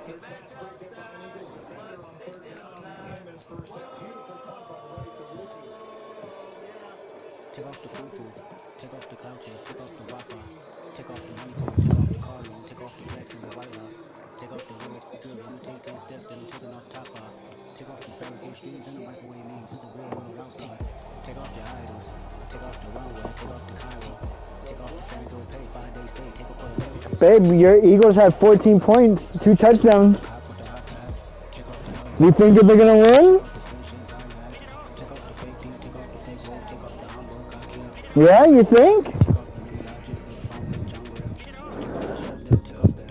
Take off the foo-foo, take off the couches, take off the Wi-Fi, take off the money phone, take off the car loan, take off the flex and the white loss, take off the weird drip, I'ma take 10 steps, then I'm taking off top off, take off the fabricate streams and the microwave memes, it's a real need outside, take off the idols, take off the runway, take off the Cairo, take off the Sandro pay, 5 days stay, take off the Babe, your Eagles have 14 points, 2 touchdowns. You think they're gonna win? Yeah, you think?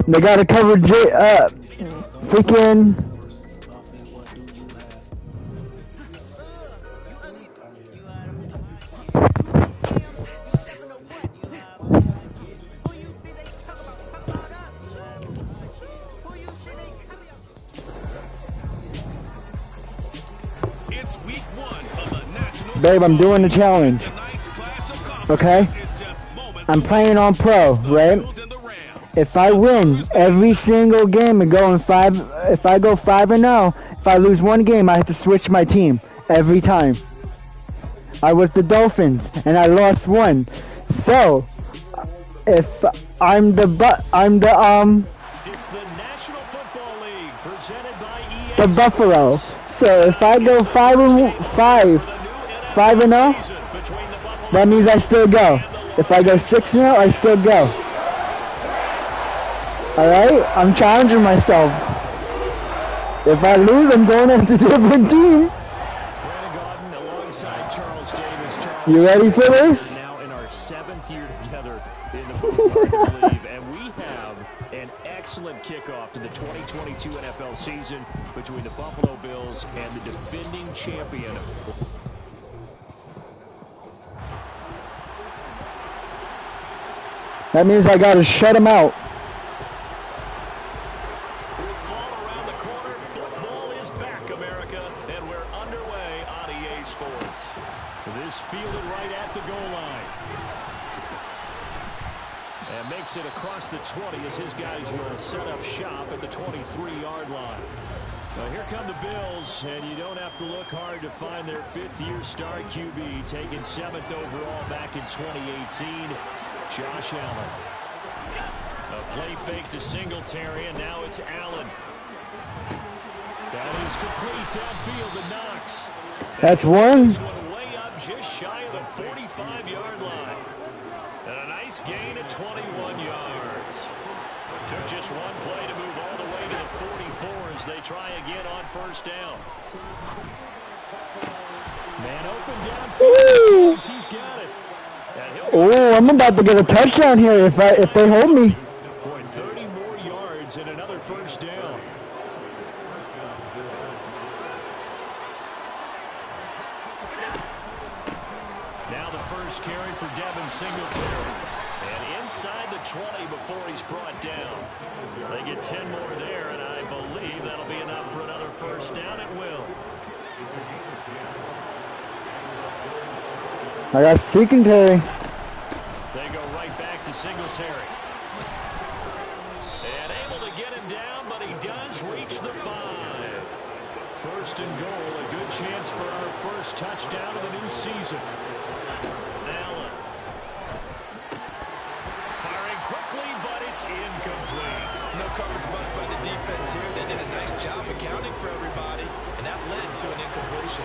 They gotta cover freaking. It's week 1 of the national. Babe, I'm doing the challenge. Okay? I'm playing on pro, right? If I win every single game and go in if I go 5-0, if I lose one game, I have to switch my team every time. I was the Dolphins and I lost one. So, if I'm the It's the National Football League presented by EA the Buffalo. So if I go 5-0, that means I still go. If I go 6-0, I still go. Alright? I'm challenging myself. If I lose, I'm going into a different team. You ready for this? Now in our 7th year together in the Football League, and we have an excellent kickoff to the 2022 NFL season between the Buffalo Bills and the defending champion. That means I gotta shut him out. We'll fall around the corner. Football is back, America, and we're underway on EA Sports. This fielded right at the goal line. And makes it across the 20 as his guys will set up shop at the 23-yard line. Now here come the Bills, and you don't have to look hard to find their 5th-year star QB, taken 7th overall back in 2018. Josh Allen. A play fake to Singletary, and now it's Allen. That is complete downfield to Knox. That's one. This one way up just shy of the 45-yard line. And a nice gain at 21 yards. Took just one play to move all the way to the 44 as they try again on 1st down. Man open downfield. He's got it. Oh, I'm about to get a touchdown here if they hold me. Boy, 30 more yards and another 1st down. Now the first carry for Devin Singletary. And inside the 20 before he's brought down. They get 10 more there, and I believe that'll be enough for another 1st down. It will. I got Singletary. They go right back to Singletary. And able to get him down, but he does reach the 5. 1st and goal, a good chance for our first touchdown of the new season. Allen. Firing quickly, but it's incomplete. No coverage bust by the defense here. They did a nice job accounting for everybody, and that led to an incompletion.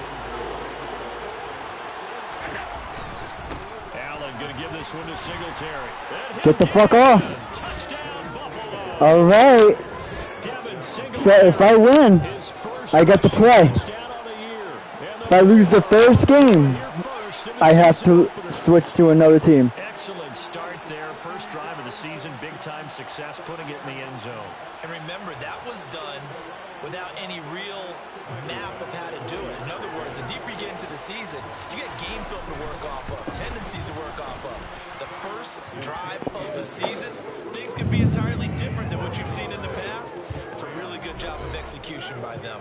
Allen going to give this one to Singletary. Get the fuck off. Touchdown, Buffalo. All right. So if I win, I get to play. If I lose the first game, I have to switch to another team. Excellent start there. First drive of the season. Big-time success, putting it in the end zone. And remember, that was done without any real map of how to do it. In other words, the deeper you get into the season, you get game film to work off of, tendencies to work off of. The first drive of the season, things can be entirely different than what you've seen in the past. It's a really good job of execution by them.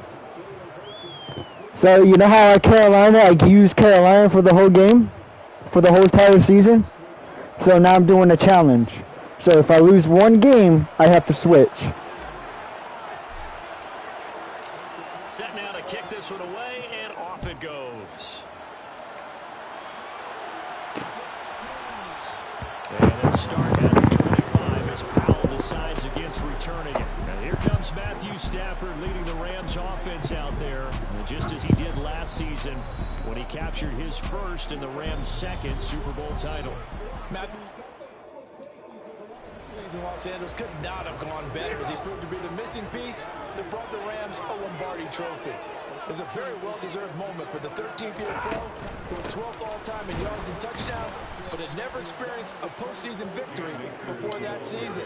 So you know how I used Carolina for the whole game, for the whole entire season. So now I'm doing a challenge. So if I lose one game, I have to switch. Set now to kick this one away, and off it goes. And they'll start at the 25 as Powell decides against returning it. And here comes Matthew Stafford leading the Rams offense out there. And just as he did last season when he captured his first and the Rams' second Super Bowl title. Season Los Angeles could not have gone better as he proved to be the missing piece that brought the Rams a Lombardi trophy. It was a very well-deserved moment for the 13th-year pro who was 12th all-time in yards and touchdowns, but had never experienced a postseason victory before that season.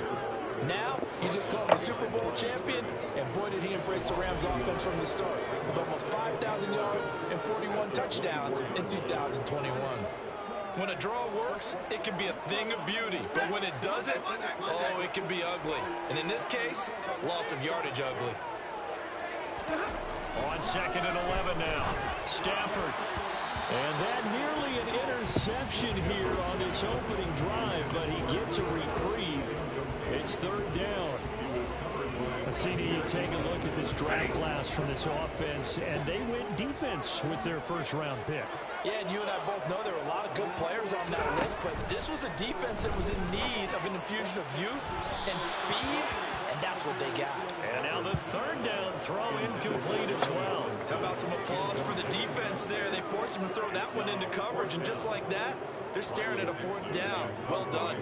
Now, he just called the Super Bowl champion, and boy did he embrace the Rams offense from the start, with almost 5,000 yards and 41 touchdowns in 2021. When a draw works, it can be a thing of beauty. But when it doesn't, oh, it can be ugly. And in this case, loss of yardage ugly. On 2nd and 11 now. Stafford. And that nearly an interception here on this opening drive, but he gets a reprieve. It's 3rd down. CD, take a look at this draft class from this offense, and they went defense with their first-round pick. Yeah, and you and I both know there were a lot of good players on that list, but this was a defense that was in need of an infusion of youth and speed, and that's what they got. And now the 3rd down throw incomplete as well. How about some applause for the defense there? They forced him to throw that one into coverage, and just like that, they're staring at a 4th down. Well done.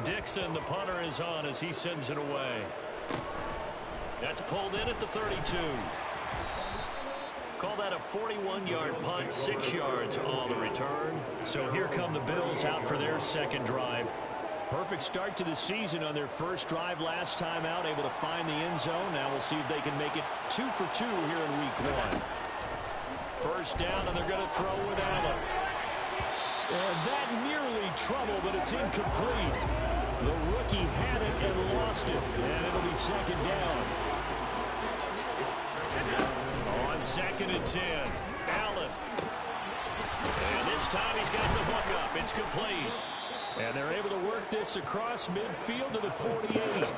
Dixon, the punter, is on as he sends it away. That's pulled in at the 32. Call that a 41-yard punt, 6 yards on the return. So here come the Bills out for their second drive. Perfect start to the season on their first drive last time out, able to find the end zone. Now we'll see if they can make it 2 for 2 here in week 1. First down, and they're going to throw with Allen. And that nearly trouble, but it's incomplete. The rookie had it and lost it, and it'll be 2nd down. On 2nd and 10, Allen. And this time he's got the hook up. It's complete. And they're able to work this across midfield to the 48.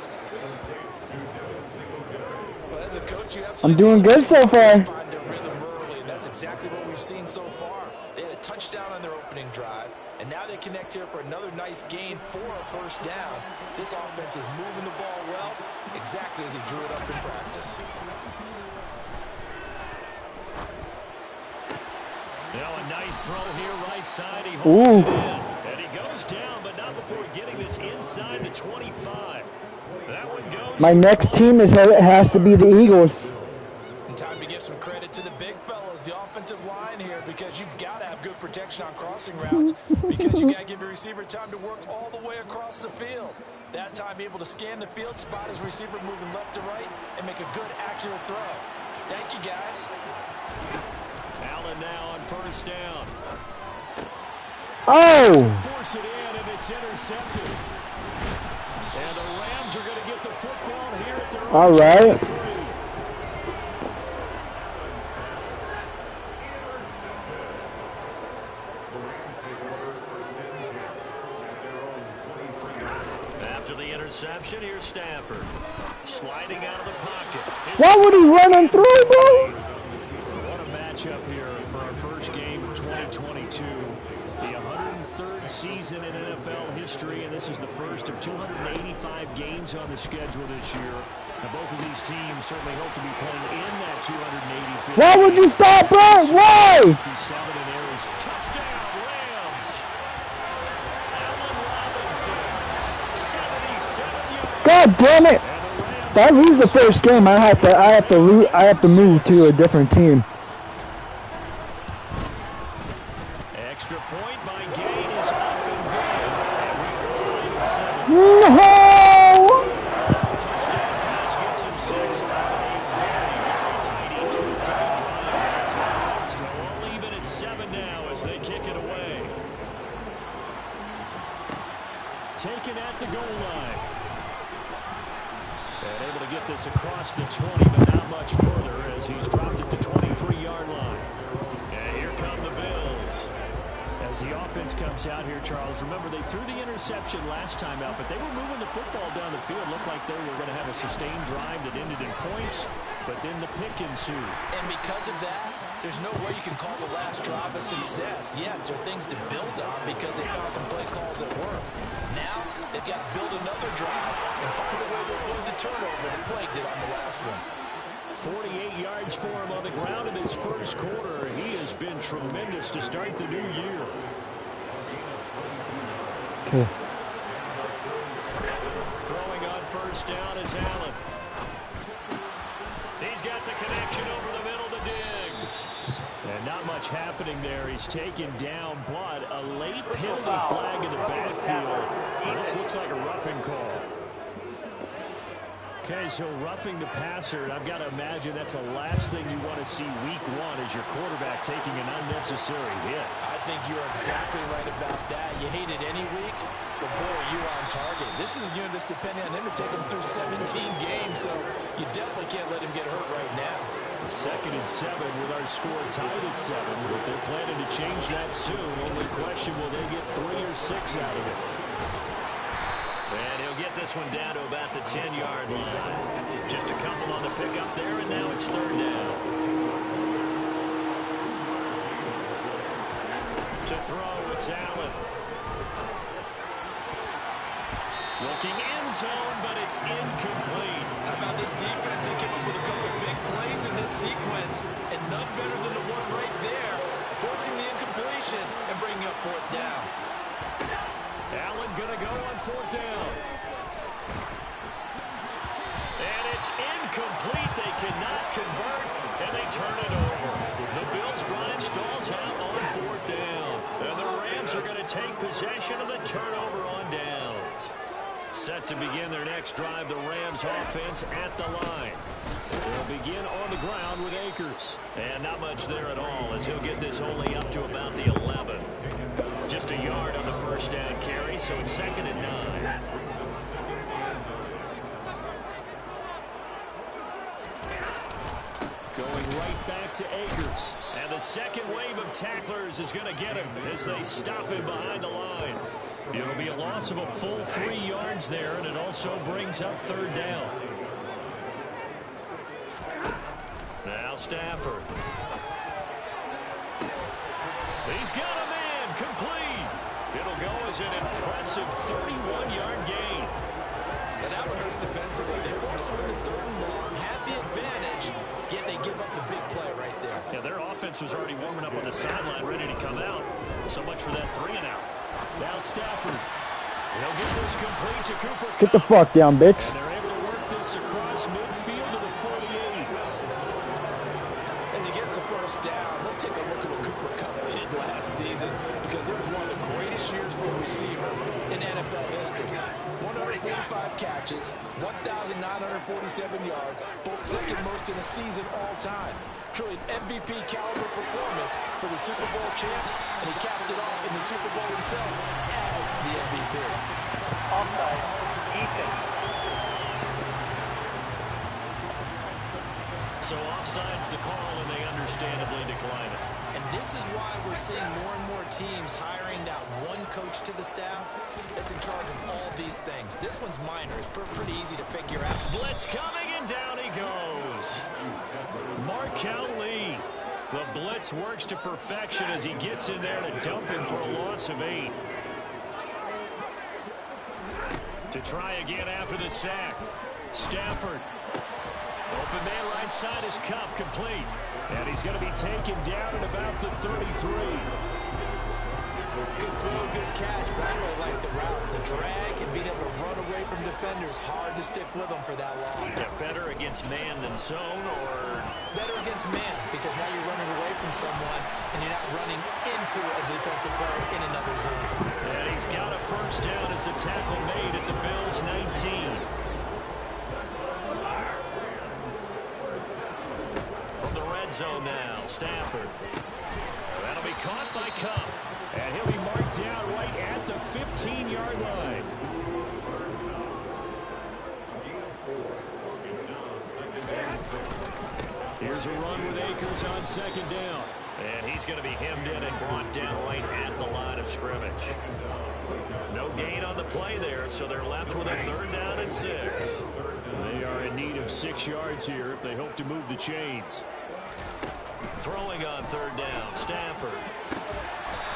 Well, as a coach, you I'm doing good so far. Find their rhythm early, and that's exactly what we've seen so far. They had a touchdown on their opening drive, and now they connect here for another nice gain for a first down. This offense is moving the ball well, exactly as he drew it up in practice. Now a nice throw here right side. He holds it in. And he goes down, but not before getting this inside the 25. That one goes. My next team has to be the Eagles. And time to give some credit to the big fellas, the offensive line here, because you've got to have good protection on crossing routes, because you got to give your receiver time to work all the way across the field. That time able to scan the field, spot his receiver moving left to right, and make a good, accurate throw. Thank you, guys. Allen now on first down. Oh! Force it in, and it's intercepted. And the Rams are going to get the football here at their own. All right. 23. After the interception, here's Stafford. Sliding out of the pocket. Why would he run and throw, bro? What a matchup here for our first game of 2022. The 103rd season in NFL history, and this is the first of 285 games on the schedule this year. Now, both of these teams certainly hope to be playing in that 285. Why would you stop, bro? Why? 57 in areas. Touchdown, Rams. Allen Robinson, 77 yards. God damn it! If I lose the first game, I have to move to a different team. Extra point by Gain is up and good. Tied at 7. No! Touchdown pass gets him 6 on a very tidy 2-play drive. So all even at 7 now as they kick it away. Taken at the goal line. And able to get this across the 20, but not much further as he's dropped it to 23-yard line. And here come the Bills. As the offense comes out here, Charles, remember they threw the interception last time out, but they were moving the football down the field. Looked like they were going to have a sustained drive that ended in points, but then the pick ensued. And because of that, there's no way you can call the last drive a success. Yes, there are things to build on because they found some play calls that work. Now, they've got to build another drive and find a way to avoid the turnover the play did on the last one. 48 yards for him on the ground in his first quarter. He has been tremendous to start the new year. Okay. Throwing on first down is Allen. He's got the connection over the middle to Diggs. And not much happening there. He's taken down, but a late penalty flag in the backfield. This looks like a roughing call. Okay, so roughing the passer, and I've got to imagine that's the last thing you want to see week one as your quarterback taking an unnecessary hit. I think you're exactly right about that. You hate it any week, but boy, you're on target. This is a unit that's depending on him to take him through 17 games, so you definitely can't let him get hurt right now. 2nd and 7 with our score tied at 7, but they're planning to change that soon. Only question, will they get 3 or 6 out of it? And he'll get this one down to about the 10-yard line. Just a couple on the pickup there, and now it's 3rd down. To throw, it's Allen. Looking end zone, but it's incomplete. How about this defense? They came up with a couple big plays in this sequence, and none better than the one right there, forcing the incompletion and bringing up 4th down. Allen going to go on 4th down. And it's incomplete. They cannot convert, and they turn it over. The Bills' drive stalls out on 4th down. And the Rams are going to take possession of the turnover on downs. Set to begin their next drive, the Rams offense at the line. They'll begin on the ground with Akers. And not much there at all, as he'll get this only up to about the 11. Just a yard on the first down carry, so it's 2nd and 9. Going right back to Akers. And the second wave of tacklers is going to get him as they stop him behind the line. It'll be a loss of a full 3 yards there, and it also brings up 3rd down. Now Stafford. He's got a man complete. It'll go as an impressive 31-yard gain. And that one hurts defensively. They force him into 3rd and long, had the advantage, yet they give up the big play right there. Yeah, their offense was already warming up on the sideline, ready to come out. So much for that 3-and-out. Now Stafford. He'll get this complete to Cooper. Get the fuck down, bitch. And they're able to work this across midfield to the 48. As he gets the first down, let's take a look at what Cooper Kupp did last season, because it was one of the greatest years for a receiver in NFL history. 145 catches, 1,947 yards, both second most in a season all time. Truly an MVP caliber performance for the Super Bowl champs, and he capped it off in the Super Bowl himself as the MVP. Offside, Ethan. So offside's the call, and they understandably decline it. And this is why we're seeing more and more teams hiring that one coach to the staff that's in charge of all these things. This one's minor. It's pretty easy to figure out. Blitz coming, and down he goes. Markel Lee. The blitz works to perfection as he gets in there to dump him for a loss of 8. To try again after the sack. Stafford. Open man right side is Kupp, complete. And he's going to be taken down at about the 33. Good throw, good catch, but I really like the route. The drag and being able to run away from defenders, hard to stick with them for that long. Yeah, better against man than zone, or? Better against man, because now you're running away from someone and you're not running into a defensive player in another zone. And he's got a first down as a tackle made at the Bills' 19. From the red zone now, Stafford. That'll be caught by Kupp. And he'll be marked down right at the 15-yard line. Here's a run with Akers on 2nd down. And he's going to be hemmed in and brought down right at the line of scrimmage. No gain on the play there, so they're left with a 3rd down and 6. They are in need of 6 yards here if they hope to move the chains. Throwing on 3rd down, Stafford.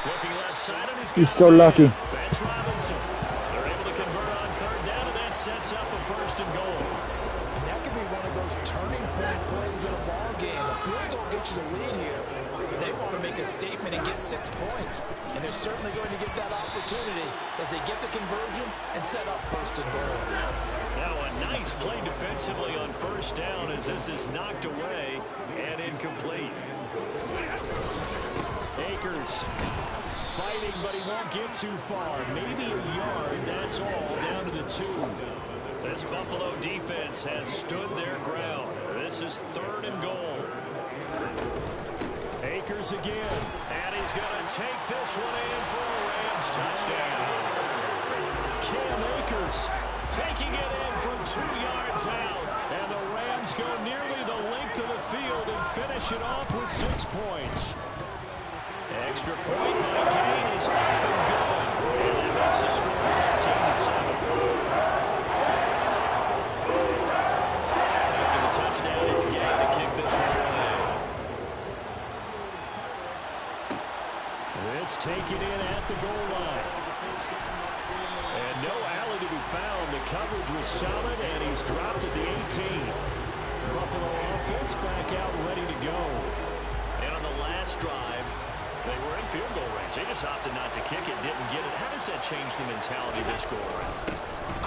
Looking left side, and he's so lucky. That's Robinson. They're able to convert on 3rd down, and that sets up a 1st and goal. And that could be one of those turning point plays in a ball game. A field goal gets you the lead here. They want to make a statement and get 6 points. And they're certainly going to get that opportunity as they get the conversion and set up 1st and goal. Now a nice play defensively on 1st down as this is knocked away and incomplete. Akers fighting, but he won't get too far. Maybe a yard, that's all, down to the 2. This Buffalo defense has stood their ground. This is 3rd and goal. Akers again, and he's going to take this one in for a Rams touchdown. Cam Akers taking it in from 2 yards out, and the Rams go nearly the length of the field and finish it off with 6 points. Extra point by Kane is up and good, and that makes the score 14-7. After the touchdown, it's Gay to kick this one away. This taken in at the goal line. And no alley to be found. The coverage was solid, and he's dropped at the 18. Buffalo offense back out ready to go. And on the last drive, they were in field goal range. They just opted not to kick it, didn't get it. How does that change the mentality this go around?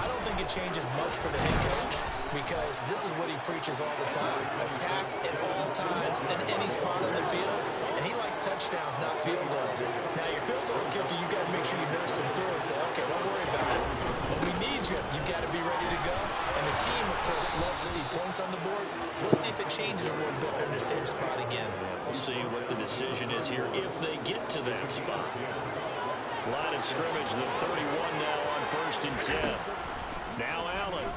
I don't think it changes much for the head coach because this is what he preaches all the time. Attack at all times in any spot on the field. And he likes touchdowns, not field goals. Now, your field goal kicker, you got to make sure you nurse him through and say, okay, don't worry about it. When we need you, you've got to be ready to go. And the team, of course, loves to see points on the board. So let's see if it changes a little bit. They're in the same spot again. We'll see what the decision is here if they get to that spot. Line of scrimmage, the 31 now on 1st and 10. Now Allen.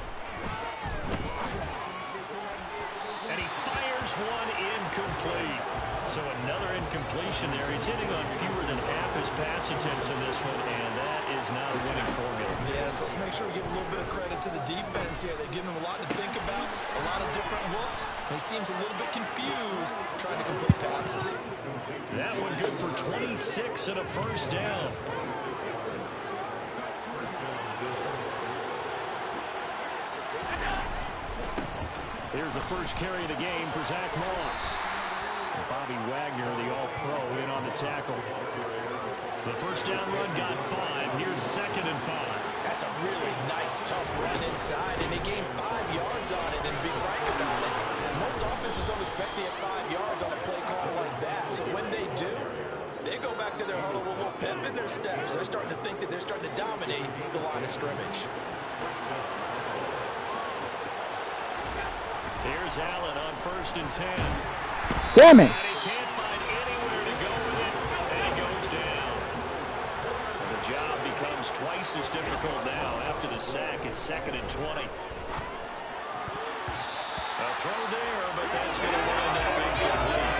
And he fires one incomplete. So another incompletion there. He's hitting on fewer than half his pass attempts in this one, and that is not a winning formula. Yes, let's make sure we give a little bit of credit to the defense here. They're giving him a lot to think about, a lot of different looks. And he seems a little bit confused trying to complete passes. That one good for 26 and a 1st down. Here's the first carry of the game for Zach Moss. Bobby Wagner, the all-pro, in on the tackle. The 1st down run got 5. Here's 2nd and 5. That's a really nice, tough run inside, and they gained 5 yards on it, and be frank about it. Most offenses don't expect to get 5 yards on a play call like that, so when they do, they go back to their huddle with a little pep in their steps. They're starting to think that they're starting to dominate the line of scrimmage. Here's Allen on 1st and 10. Damn it. And he can't find anywhere to go with it, and he goes down. And the job becomes twice as difficult now after the sack. It's 2nd and 20. A throw there, but that's going to wind up incomplete.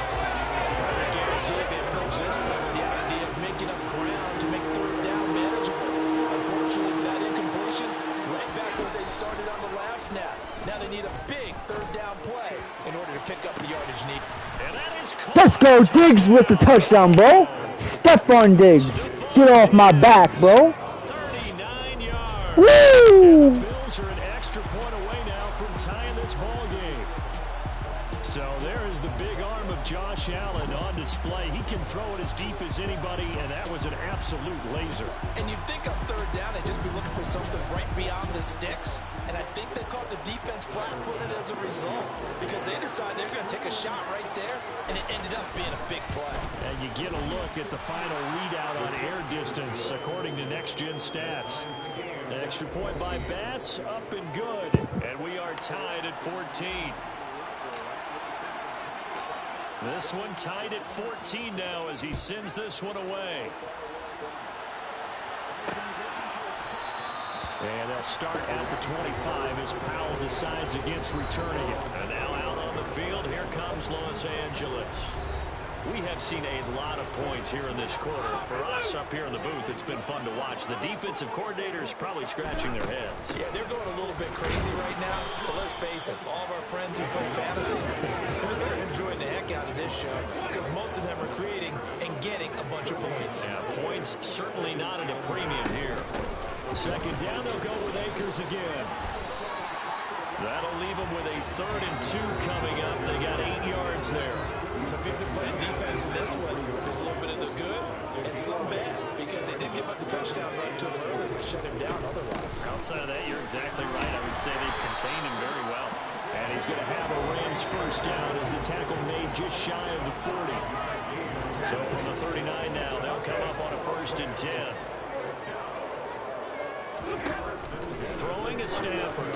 I guarantee they approach this point with the idea of making up ground to make 3rd down manageable. Unfortunately, with that incompletion, right back where they started on the last snap. Now they need a big 3rd down play in order to pick up the yardage needed. And that is Let's go, Diggs with the touchdown, bro. Step on Diggs. Get off my back, bro. 39 yards. Woo! The Bills are an extra point away now from tying this ball game. So there is the big arm of Josh Allen on display. He can throw it as deep as anybody, and that was an absolute laser. And you'd think on 3rd down they'd just be looking for something right beyond the sticks. And I think they caught the defense flat-footed as a result because they decided they were going to take a shot right there, and it ended up being a big play. And you get a look at the final readout on air distance according to Next Gen Stats. An extra point by Bass, up and good. And we are tied at 14. This one tied at 14 now as he sends this one away. And they'll start at the 25 as Powell decides against returning it. And now out on the field, here comes Los Angeles. We have seen a lot of points here in this quarter. For us up here in the booth, it's been fun to watch. The defensive coordinators probably scratching their heads. Yeah, they're going a little bit crazy right now. But let's face it, all of our friends who play fantasy, they're enjoying the heck out of this show because most of them are creating and getting a bunch of points. Yeah, points certainly not at a premium here. Second down, they'll go with Akers again. That'll leave them with a 3rd and 2 coming up. They got 8 yards there. So if you've been playing defense in this one, there's a little bit of the good and some bad because they did give up the touchdown run to him early but shut him down otherwise. Outside of that, you're exactly right. I would say they've contained him very well. And he's going to have a Rams first down as the tackle made just shy of the 40. So from the 39 now, they'll come up on a 1st and 10. Throwing at Stafford.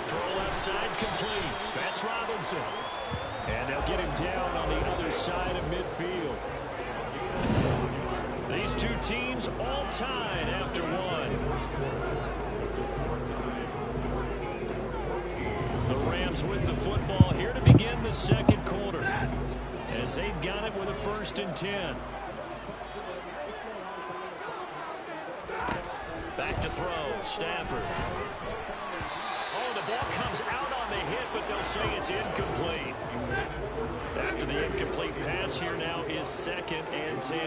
Throw left side complete. That's Robinson. And they'll get him down on the other side of midfield. These two teams all tied after one. The Rams with the football here to begin the second quarter. As they've got it with a 1st and 10. Back to throw. Stafford. Oh, the ball comes out on the hit, but they'll say it's incomplete. After the incomplete pass, here now is 2nd and 10.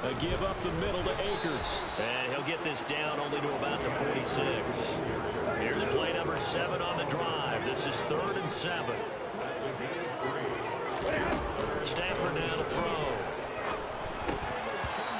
A give up the middle to Akers. And he'll get this down only to about the 46. Here's play number 7 on the drive. This is 3rd and 7. Stafford now to throw.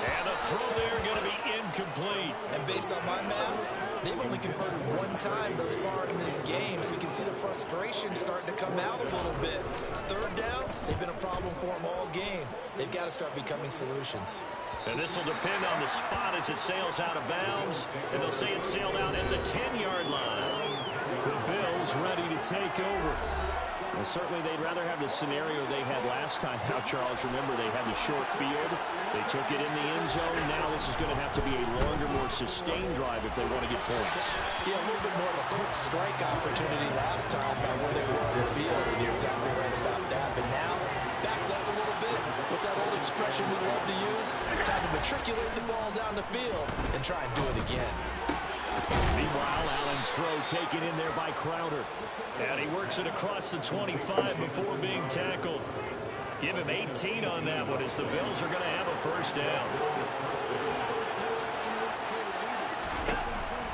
And the throw there going to be incomplete. And based on my math, they've only converted 1 time thus far in this game, so you can see the frustration starting to come out a little bit. 3rd downs, they've been a problem for them all game. They've got to start becoming solutions. And this will depend on the spot as it sails out of bounds. And they'll say it sailed out at the 10-yard line. The Bills ready to take over. Well, certainly they'd rather have the scenario they had last time. Now, Charles, remember, they had the short field. They took it in the end zone. Now this is going to have to be a longer, more sustained drive if they want to get points. Yeah, a little bit more of a quick strike opportunity last time by where they were on the field. And you're exactly right about that. But now, backed up a little bit. What's that old expression we love to use? Time to matriculate the ball down the field and try and do it again. Meanwhile, Allen's throw taken in there by Crowder. And he works it across the 25 before being tackled. Give him 18 on that one as the Bills are going to have a 1st down.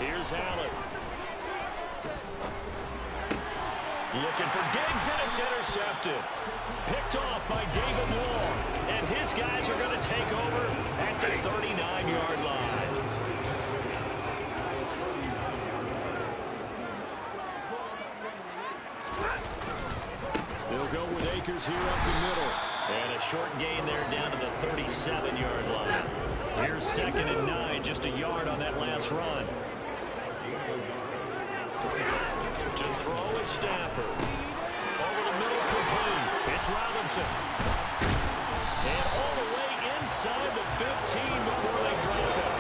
Here's Allen. Looking for Diggs, and it's intercepted. Picked off by David Long. And his guys are going to take over at the 39-yard line. They'll go with Akers here up the middle. And a short gain there down to the 37-yard line. Here's 2nd and 9, just a yard on that last run. To throw is Stafford. Over the middle, complete. It's Robinson. And all the way inside the 15 before they drop it.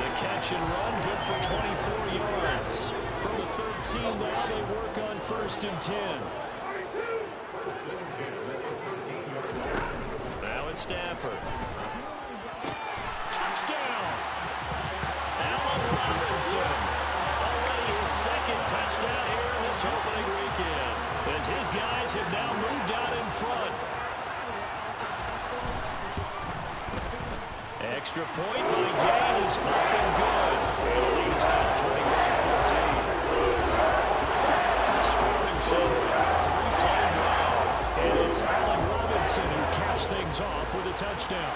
The catch and run, good for 24 yards. From the 13 now, they work on 1st and 10. Now it's Stafford. Touchdown! Allen Robinson. Already his 2nd touchdown here in this opening weekend. As his guys have now moved out in front. Extra point by Gay is up and good. And the lead is now 21-14. Scoring center, 3-play drive. And it's Allen Robinson who caps things off with a touchdown.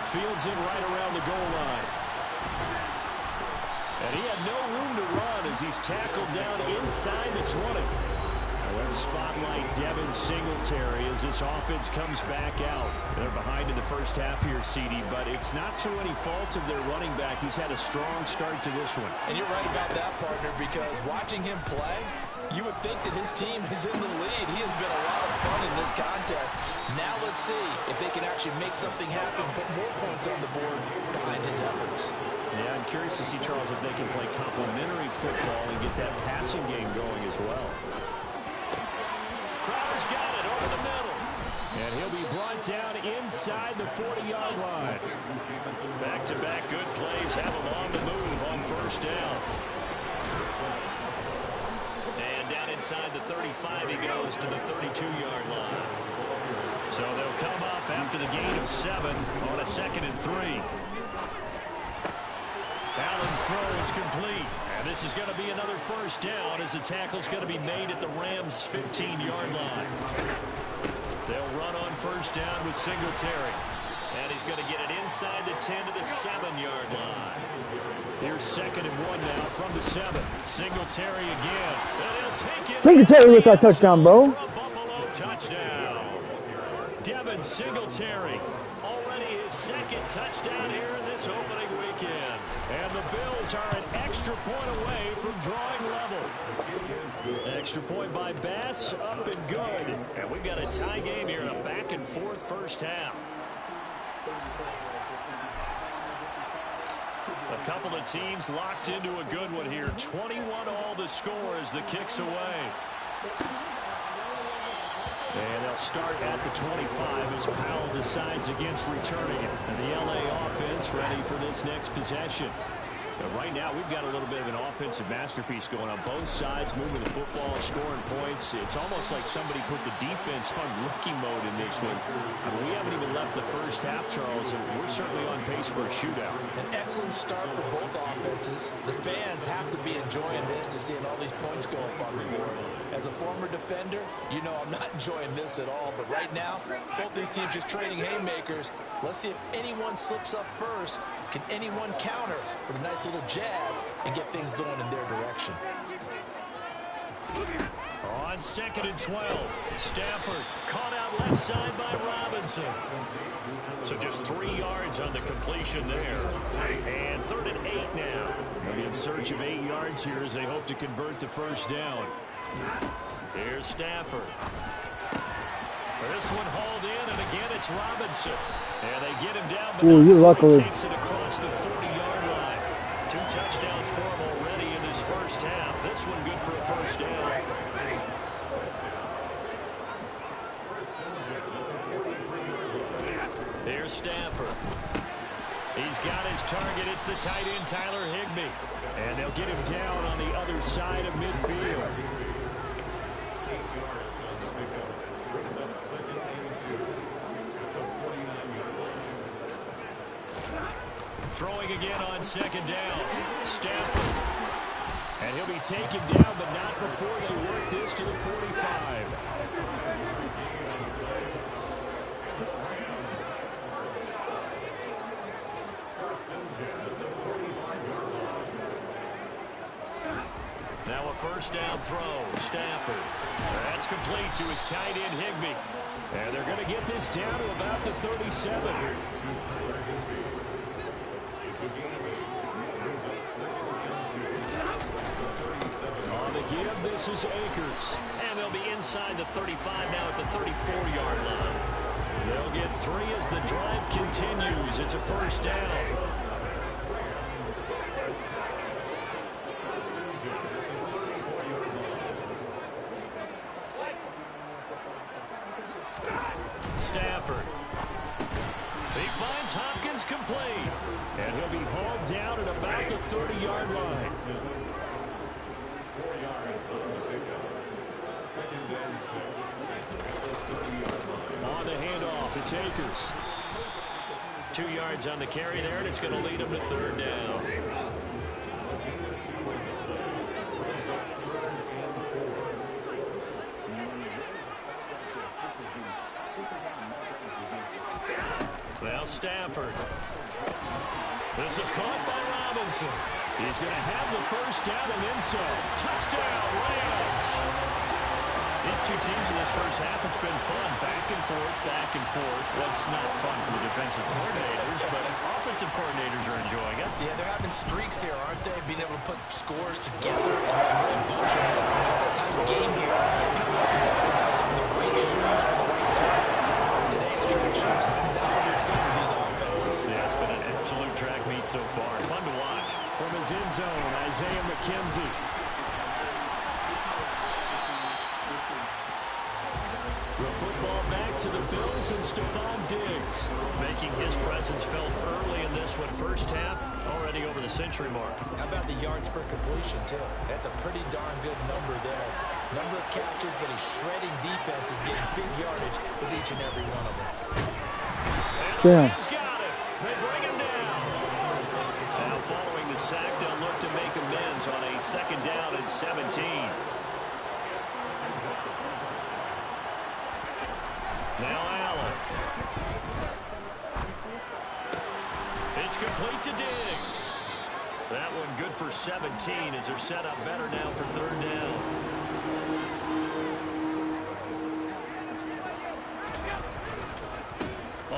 Fields it right around the goal line. And he had no room to run as he's tackled down inside the 20. Let's spotlight Devin Singletary as this offense comes back out. They're behind in the first half here, CD, but it's not to any fault of their running back. He's had a strong start to this one. And you're right about that, partner, because watching him play, you would think that his team is in the lead. He has been a lot of fun in this contest. Now let's see if they can actually make something happen, put more points on the board behind his efforts. Yeah, I'm curious to see, Charles, if they can play complementary football and get that passing game going as well. be brought down inside the 40-yard line. Back-to-back good plays have him on the move on first down. And down inside the 35, he goes to the 32-yard line. So they'll come up after the gain of 7 on a 2nd and 3. Allen's throw is complete. And this is going to be another first down as the tackle's going to be made at the Rams' 15-yard line. They'll run on first down with Singletary. And he's going to get it inside the 10 to the 7-yard line. Here's 2nd and 1 now from the 7. Singletary again. And he'll take it. Singletary with that touchdown, bro. Buffalo touchdown. Devin Singletary. Already his 2nd touchdown here in this opening weekend. And the Bills are an extra point away from drawing level. Extra point by Bass, up and good. And we've got a tie game here in a back-and-forth first half. A couple of teams locked into a good one here. 21 all the score as the kick's away. And they'll start at the 25 as Powell decides against returning it. And the LA offense ready for this next possession. But right now, we've got a little bit of an offensive masterpiece going on both sides, moving the football, scoring points. It's almost like somebody put the defense on rookie mode in this one. I mean, we haven't even left the first half, Charles, and we're certainly on pace for a shootout. An excellent start for both offenses. The fans have to be enjoying this to seeing all these points go up on the board. As a former defender, you know I'm not enjoying this at all. But right now, both these teams just trading haymakers. Let's see if anyone slips up first. Can anyone counter with a nice little jab and get things going in their direction? On 2nd and 12, Stafford caught out left side by Robinson. So just 3 yards on the completion there. And 3rd and 8 now. They'll be in search of 8 yards here as they hope to convert the first down. Here's Stafford. This one hauled in, and again it's Robinson. And they get him down, but he takes it across the 40-yard line. 2 touchdowns for him already in this first half. This one good for a first down. Here's Stafford. He's got his target. It's the tight end, Tyler Higbee. And they'll get him down on the other side of midfield. Throwing again on 2nd down. Stafford. And he'll be taken down, but not before they work this to the 45. Now a first down throw. Stafford. That's complete to his tight end, Higbee. And they're going to get this down to about the 37. On the give, this is Akers. And they'll be inside the 35 now at the 34-yard line. They'll get 3 as the drive continues. It's a first down. Stafford. He finds Hopkins complete. And he'll be hauled down at about the 30-yard line. On the handoff, it's Akers. 2 yards on the carry there, and it's going to lead him to 3rd down. Now Stafford. This is caught by Robinson. He's going to have the first down and then some. Touchdown, Rams! These two teams in this first half, it's been fun. Back and forth, back and forth. Well, it's not fun for the defensive coordinators, but offensive coordinators are enjoying it. Yeah, they're having streaks here, aren't they? Being able to put scores together and really bunch them up. We have a tight game here. You know, we often talk about having the right shoes for the right turf. Today's track shoes, that's what we've seen with these offenses. Yeah, it's been an absolute track meet so far. Fun to watch. From his end zone, Isaiah McKenzie. The football back to the Bills and Diggs, making his presence felt early in this one. First half, already over the century mark. How about the yards per completion, too? That's a pretty darn good number there. Number of catches, but he's shredding defenses, getting big yardage with each and every one of them. And the Rams got it. They bring him down. Now following the sack, they'll look to make amends on a 2nd down and 17. Now Allen. It's complete to Diggs. That one good for 17 as they're set up better now for 3rd down.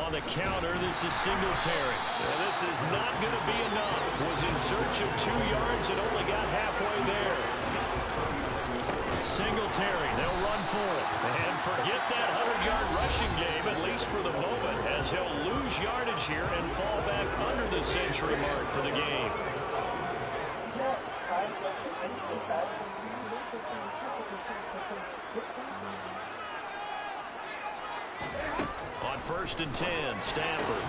On the counter, this is Singletary. And this is not going to be enough. Was in search of 2 yards and only got halfway there. Singletary, they'll run for it. And forget that 100-yard rushing game, at least for the moment, as he'll lose yardage here and fall back under the century mark for the game. On 1st and 10, Stafford.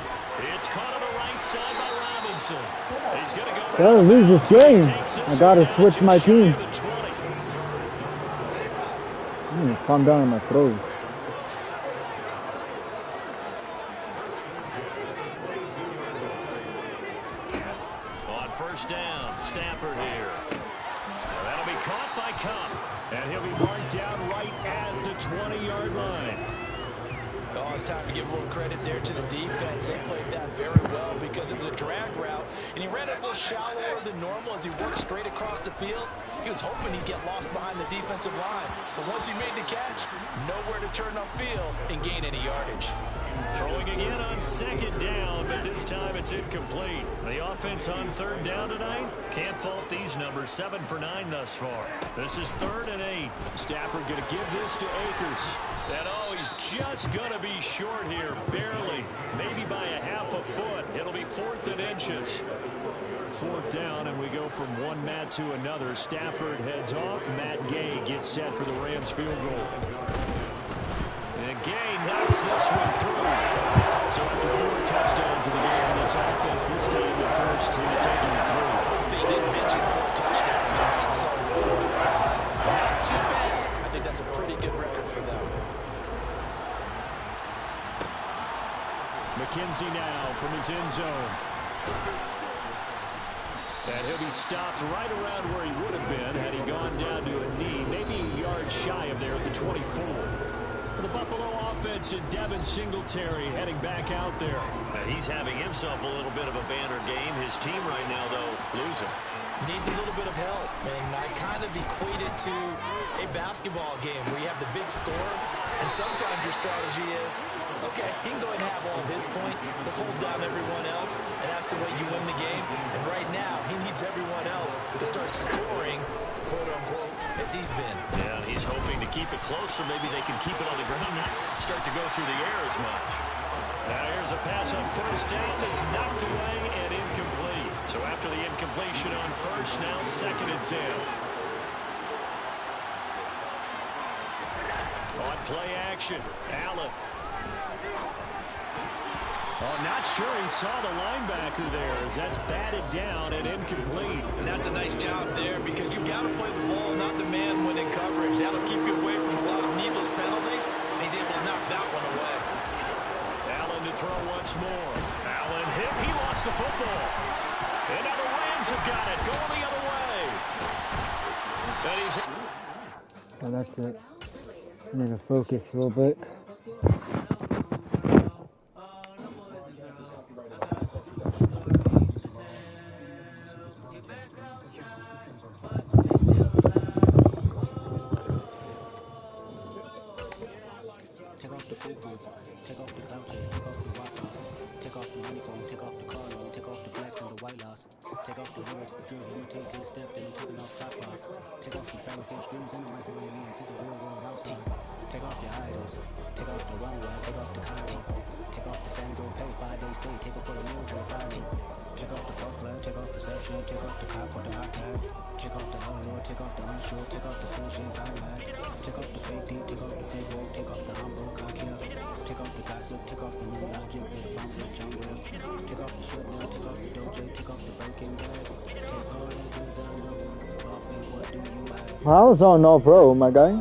It's caught on the right side by Robinson. He's going to go. Gotta lose this game. I gotta switch my team. Calm down on my throws. On 1st down, Stafford here. Now that'll be caught by Cup. And he'll be marked down right at the 20-yard line. Oh, it's time to give a little credit there to the defense. They played that very well because it was a drag route, and he ran it a little shallower than normal as he worked straight across the field. He was hoping he'd get lost behind the defensive line. But once he made the catch, nowhere to turn upfield and gain any yardage. Throwing again on 2nd down, but this time it's incomplete. The offense on 3rd down tonight, can't fault these numbers. 7 for 9 thus far. This is 3rd and 8. Stafford going to give this to Akers. And oh, he's just going to be short here, barely. Maybe by a half a foot. It'll be 4th and inches. 4th down, and we go from one mat to another. Stafford heads off. Matt Gay gets set for the Rams field goal. And Gay knocks this one through. So after 4 touchdowns in the game for this offense, this time the first team taking the through. They did mention 4 touchdowns, right? So not too bad. I think that's a pretty good record for them. McKenzie now from his end zone. And he'll be stopped right around where he would have been had he gone down to a knee, maybe a yard shy of there at the 24. The Buffalo offense and Devin Singletary heading back out there. And he's having himself a little bit of a banner game. His team right now, though, losing. Needs a little bit of help, and I kind of equate it to a basketball game where you have the big score, and sometimes your strategy is, okay, he can go ahead and have all of his points. Let's hold down everyone else, and that's the way you win the game. And right now, he needs everyone else to start scoring, quote-unquote, as he's been. Yeah, he's hoping to keep it close, so maybe they can keep it on the ground, not start to go through the air as much. Now here's a pass on 1st down that's knocked away and incomplete. So after the incompletion on 1st, now 2nd and 10. On play action, Allen. Oh, not sure he saw the linebacker there as that's batted down and incomplete. And that's a nice job there because you've got to play the ball, not the man when in coverage. That'll keep you away from a lot of needless penalties, and he's able to knock that one away. Allen to throw once more. Allen hit. He lost the football. And now the Rams have got it. Going the other way. And he's... Oh, that's it. I need to focus a little bit. Take off the fufu, take off the couches, take off the Wi-Fi, take off the money phone, take off the car loan, take off the flex and the white loss, take off the weird drill, imitate this step, then I'm taking off top off, take off the fabricated screws and the microwave means it's a real world outside, take off your idols, take off the runway, take off the Cairo, Take off the Sandro, pay 5 days stay, take off for the meal till Friday. Take off the false flag, take off perception, take off the cop with the iPad. Take off the outlaw, take off the unsure, take off the decisions I like. Take off the fake deep, take off the fake work, take off the humble cock here. Take off the gossip, take off the new logic, they the found with jungle. Take off the shit now, take off the dojo, take off the breaking bad. Take all the designer, off it, what do you have? I was on no pro, my guy.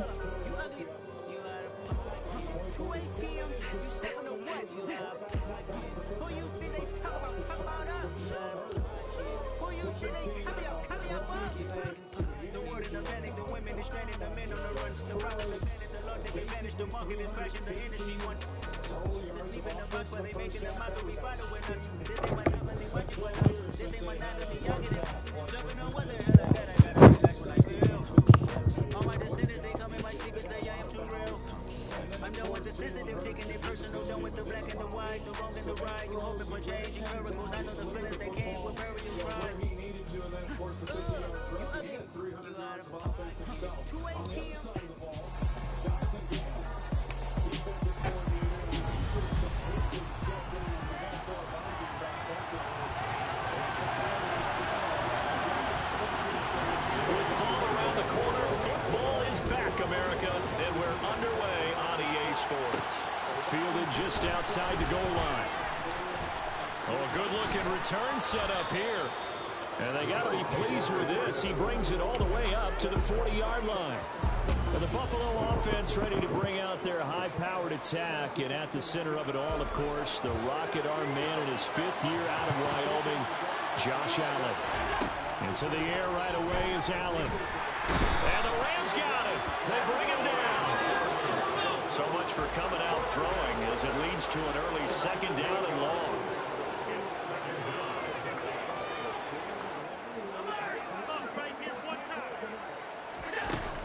The market is crashing, the industry wants to sleep in the box while they making the mockery following us. This ain't monopoly, watch it for now. This ain't monopoly, y'all get it. Jumping on what the hell I got, I gotta relax like real. All my descendants, they tell me my secrets, say I am too real. I'm done with the sensitive, taking it personal, done with the black and the white, the wrong and the right. You hoping for change and miracles, I know the feelings that came with burial cries. You got it. 2 ATMs. Fielded just outside the goal line. Oh, a good-looking return set up here. And they got to be pleased with this. He brings it all the way up to the 40-yard line. And the Buffalo offense ready to bring out their high-powered attack. And at the center of it all, of course, the rocket arm man in his 5th year out of Wyoming, Josh Allen. Into the air right away is Allen. And the Rams got it. They bring him down. So much for coming out throwing as it leads to an early 2nd down and long.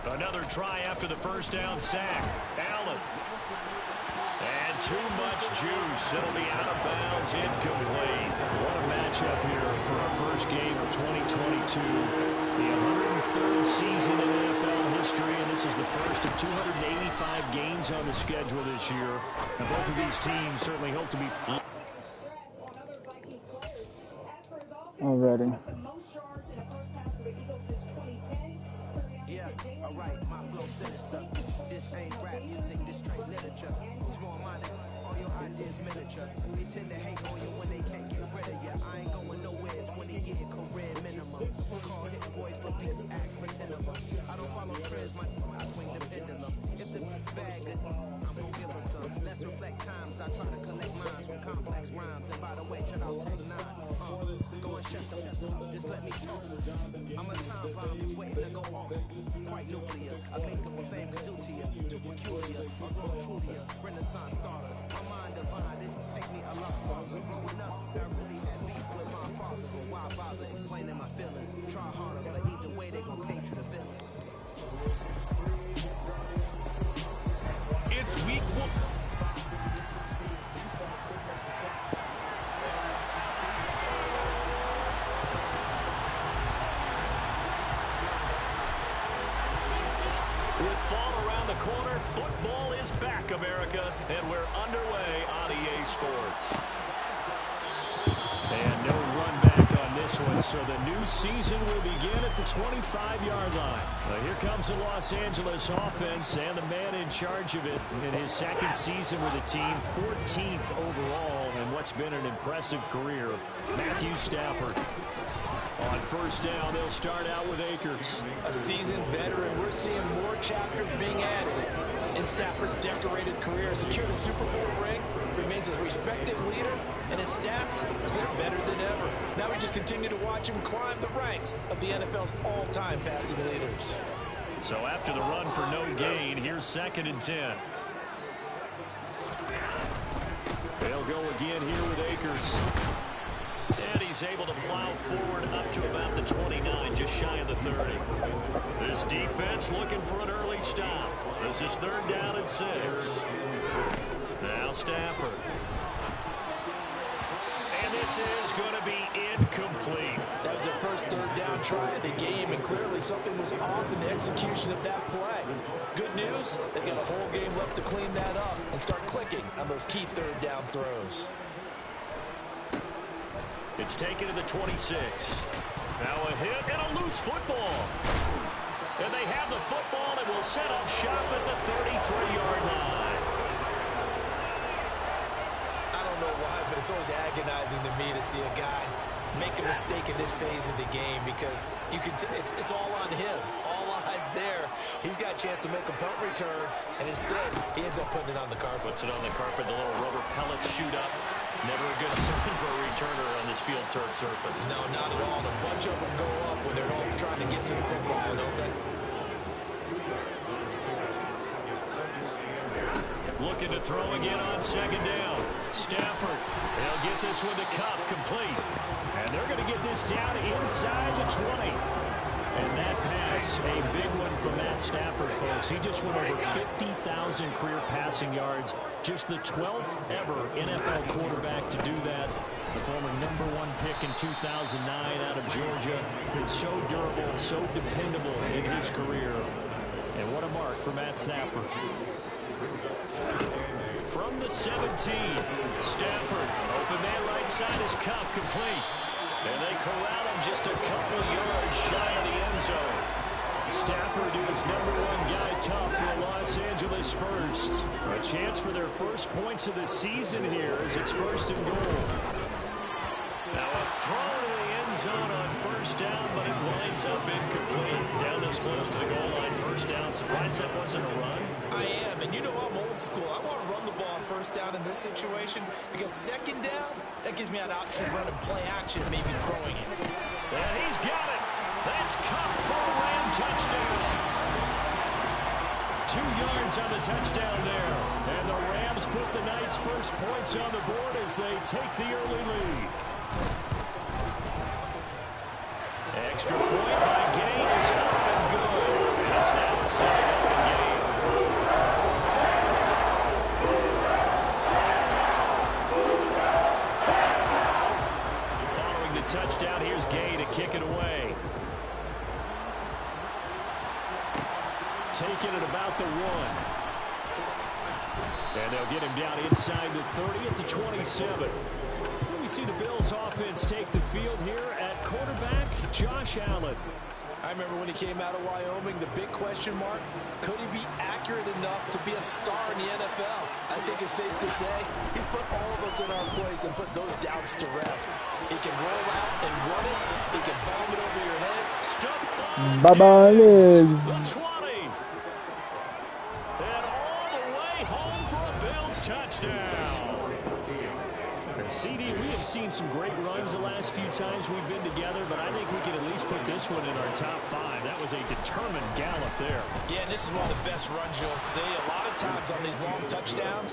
Another try after the first down sack. Allen. And too much juice. It'll be out of bounds, incomplete. What a matchup here for our first game of 2022. The 103rd season in NFL history, and this is the first of 285 games on the schedule this year. And both of these teams certainly hope to be... Already. Yeah, alright, my flow sinister. This ain't rap music, this straight literature. Small minded, all your ideas miniature. They tend to hate on you when they can't get rid of you. I ain't going nowhere, 20-year career minimum. Call hit boy for peace, ask for 10 of them. I don't follow trends, I swing the pendulum. If the bag good, I'm gonna give her some. Let's reflect times, I try to collect minds from complex rhymes. And by the way, shout out Take 9. Go and shut them, just let me talk. I'm a time bomb, just waiting to go off. Quite nuclear, amazing what fame can do to you. Too peculiar, truly a renaissance starter. My mind divine, it take me a lot farther. Growing up, I really had beef with my father. Why bother explaining my feelings? Try harder, but either way they gon' paint you the villain. It's week 1. With fall around the corner, football is back, America, and we're underway on EA Sports. And no run back on this one, so the new season will begin at the 25-yard line. Well, here comes the Los Angeles offense and the man in charge of it in his 2nd season with the team, 14th overall in what's been an impressive career. Matthew Stafford. On first down, they'll start out with Akers. A seasoned veteran, we're seeing more chapters being added in Stafford's decorated career. Secured a Super Bowl ring, remains a respected leader, and his stats, they're better than ever. Now we just continue to watch him climb the ranks of the NFL's all-time passing leaders. So after the run for no gain, here's 2nd and 10. They'll go again here with Akers. And he's able to plow forward up to about the 29, just shy of the 30. This defense looking for an early stop. This is 3rd down and 6. Now Stafford. And this is going to be incomplete. That was their first third down try of the game, and clearly something was off in the execution of that play. Good news, they've got a whole game left to clean that up and start clicking on those key third down throws. It's taken to the 26. Now a hit and a loose football. And they have the football and will set up shop at the 33-yard line. I don't know why, but it's always agonizing to me to see a guy make a mistake in this phase of the game, because you can it's all on him. All eyes there. He's got a chance to make a punt return, and instead he ends up putting it on the carpet. Puts it on the carpet. The little rubber pellets shoot up. Never a good sign for a returner on this field turf surface. No, not at all. And a bunch of them go up when they're all trying to get to the football, don't they? Looking to throw again on second down. Stafford, they'll get this one to Cup, complete. And they're going to get this down inside the 20. And that pass, a big one from Matt Stafford, folks. He just went over 50,000 career passing yards. Just the 12th ever NFL quarterback to do that. The former #1 pick in 2009 out of Georgia. Been so durable, so dependable in his career. And what a mark for Matt Stafford. From the 17, Stafford, open man right side is Cup, complete. And they corral him just a couple yards shy of the end zone. Stafford to his #1 guy, Cup, for Los Angeles first. A chance for their first points of the season here as it's 1st and goal. Now a throw to the end zone on first down, but it winds up incomplete. Down this close to the goal line, first down. Surprised that wasn't a run? I am, and you know I'm old school. I want to run the ball on first down in this situation, because second down, that gives me an option to run and play action, maybe throwing it. And he's got it. That's Cup for a Ram touchdown. 2 yards on the touchdown there. And the Rams put the Knights' first points on the board as they take the early lead. Extra point by Gain is up and good. And it's now a 7-0 game. Following the touchdown, here's Gain to kick it away. Taking it about the 1. And they'll get him down inside the 30 at the 27. We see the Bills offense take the field here at quarterback, Josh Allen. I remember when he came out of Wyoming, the big question mark, could he be accurate enough to be a star in the NFL? I think it's safe to say he's put all of us in our place and put those doubts to rest. He can roll out and run it. He can bomb it over your head. Stuff Bye-bye, Liz. The 20. And all the way home for a Bills touchdown. And CD, we have seen some great runs the last few times we've been together, but I think we can at least put this one in our top 5. That was a determined gallop there. Yeah, and this is one of the best runs you'll see. A lot of times on these long touchdowns,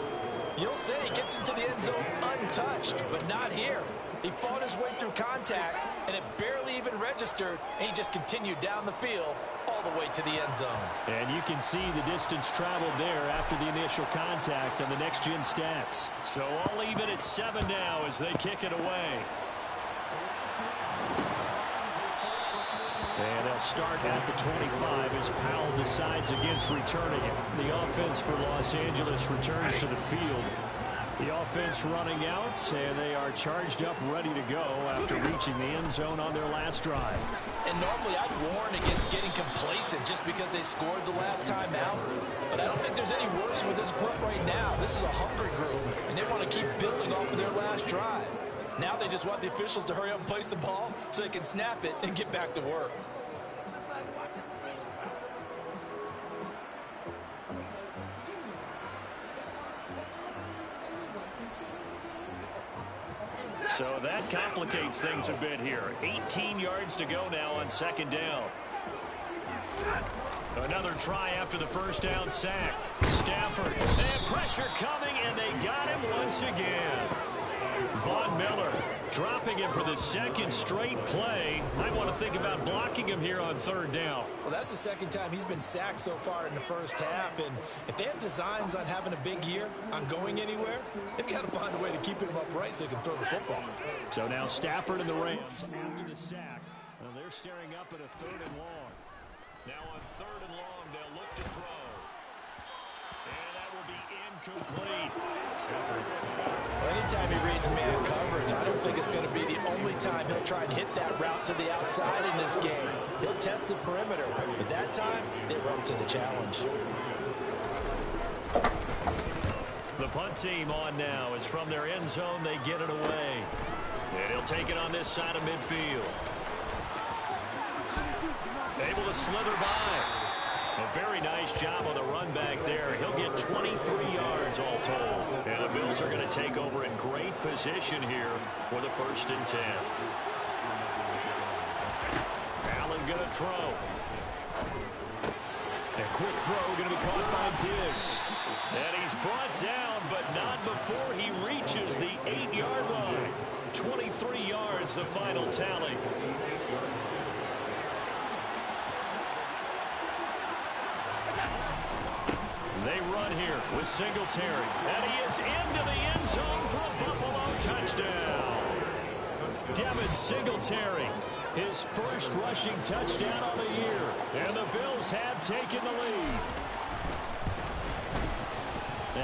you'll see he gets into the end zone untouched, but not here. He fought his way through contact, and it barely even registered, and he just continued down the field all the way to the end zone. And you can see the distance traveled there after the initial contact on the next-gen stats. So all even at 7 now as they kick it away. And they'll start at the 25 as Powell decides against returning it. The offense for Los Angeles returns to the field. The offense running out, and they are charged up, ready to go after reaching the end zone on their last drive. And normally I'd warn against getting complacent just because they scored the last time out. But I don't think there's any worries with this group right now. This is a hungry group, and they want to keep building off of their last drive. Now they just want the officials to hurry up and place the ball so they can snap it and get back to work. So that complicates things a bit here. 18 yards to go now on second down. Another try after the first down sack. Stafford, they have pressure coming, and they got him once again. Von Miller dropping him for the second straight play. Might want to think about blocking him here on third down. Well, that's the second time he's been sacked so far in the first half. And if they have designs on having a big year, on going anywhere, they've got to find a way to keep him upright so they can throw the football. So now Stafford and the Rams after the sack. Well, they're staring up at a third and long. Now on third and long, they'll look to throw. And that will be incomplete. Well, anytime he reads man coverage, I don't think it's going to be the only time he'll try and hit that route to the outside in this game. He'll test the perimeter, but that time, they were up to the challenge. The punt team on now is from their end zone. They get it away. And he'll take it on this side of midfield. Able to slither by. A very nice job on the run back there. He'll get 23 yards all told. And the Bills are going to take over in great position here for the 1st and 10. Allen going to throw. A quick throw going to be caught by Diggs. And he's brought down, but not before he reaches the 8-yard line. 23 yards, the final tally. They run here with Singletary. And he is into the end zone for a Buffalo touchdown. Devin Singletary, his first rushing touchdown of the year. And the Bills have taken the lead.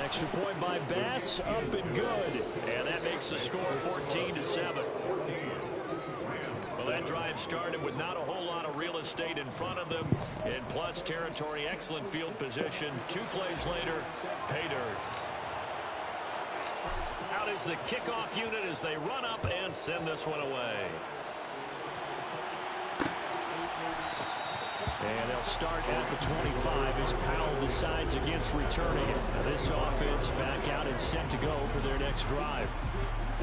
Extra point by Bass, up and good. And that makes the score 14-7. Well, that drive started with not a whole lot of real estate in front of them. In plus territory, excellent field position. 2 plays later, pay dirt. Out is the kickoff unit as they run up and send this one away. And they'll start at the 25 as Powell decides against returning it. Now this offense back out and set to go for their next drive.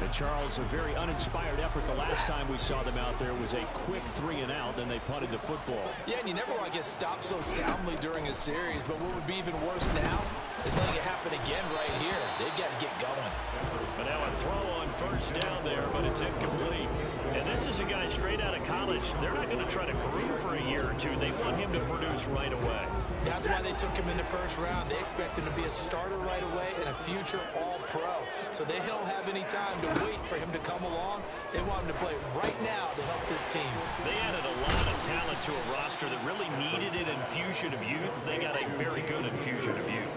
And Charles, a very uninspired effort the last time we saw them out there was a quick 3-and-out, then they punted the football. Yeah, and you never want to get stopped so soundly during a series, but what would be even worse now is letting it happen again right here. They've got to get going. But now a throw on first down there, but it's incomplete. And this is a guy straight out of college. They're not going to try to groom for a year or two. They want him to produce right away. That's why they took him in the first round. They expect him to be a starter right away and a future All-Pro. So they don't have any time to wait for him to come along. They want him to play right now to help this team. They added a lot of talent to a roster that really needed an infusion of youth. They got a very good infusion of youth.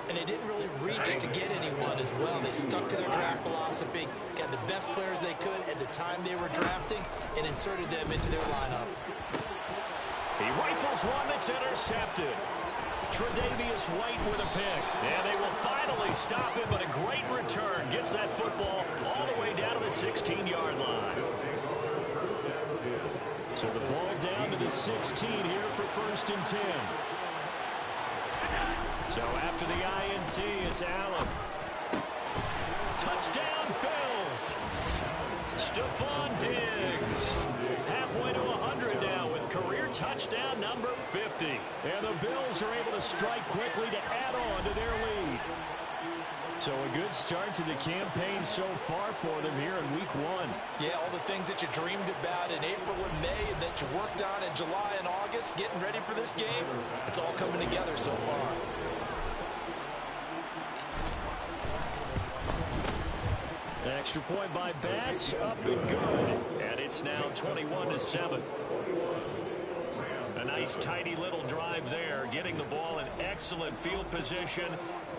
And they didn't really reach to get anyone as well. They stuck to their draft philosophy, got the best players they could at the time they were drafting, and inserted them into their lineup. He rifles one that's intercepted. Tre'Davious White with a pick. And they will finally stop him, but a great return. Gets that football all the way down to the 16-yard line. So the ball down to the 16 here for 1st and 10. So after the INT, it's Allen. Touchdown, Bills. Stephon Diggs. Halfway to 100 now with career touchdown number 50. And the Bills are able to strike quickly to add on to their lead. So a good start to the campaign so far for them here in week 1. Yeah, all the things that you dreamed about in April and May and that you worked on in July and August, getting ready for this game, it's all coming together so far. Extra point by Bass, up and good. And it's now 21-7. A nice tidy little drive there, getting the ball in excellent field position,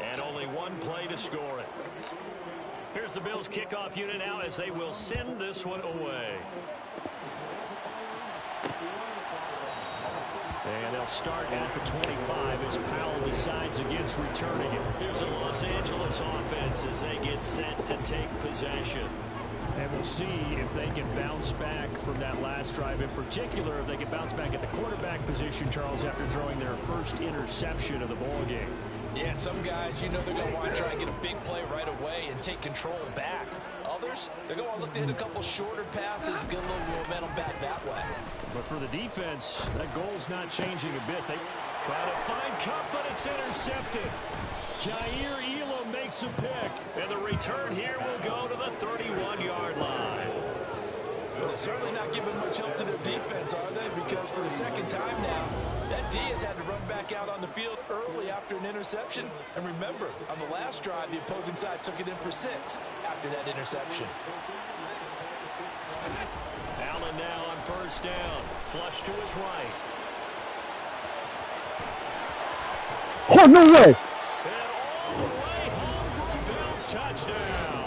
and only one play to score it. Here's the Bills kickoff unit now as they will send this one away. And they'll start at the 25 as Powell decides against returning it. Here's a Los Angeles offense as they get set to take possession. And we'll see if they can bounce back from that last drive. In particular, if they can bounce back at the quarterback position, Charles, after throwing their first interception of the ball game. Yeah, and some guys, you know they're going to want to try and get a big play right away and take control back. Others, they're going to look to hit a couple shorter passes, get a little momentum back that way. But for the defense, that goal's not changing a bit. They try to find Cup, but it's intercepted. Jair Elam makes makes the pick. And the return here will go to the 31-yard line. Well, they're certainly not giving much help to their defense, are they? Because for the second time now, that D has had to run back out on the field early after an interception. And remember, on the last drive, the opposing side took it in for 6 after that interception. Allen now on first down. Flush to his right. Oh, no way! And all the way home for a Bills touchdown.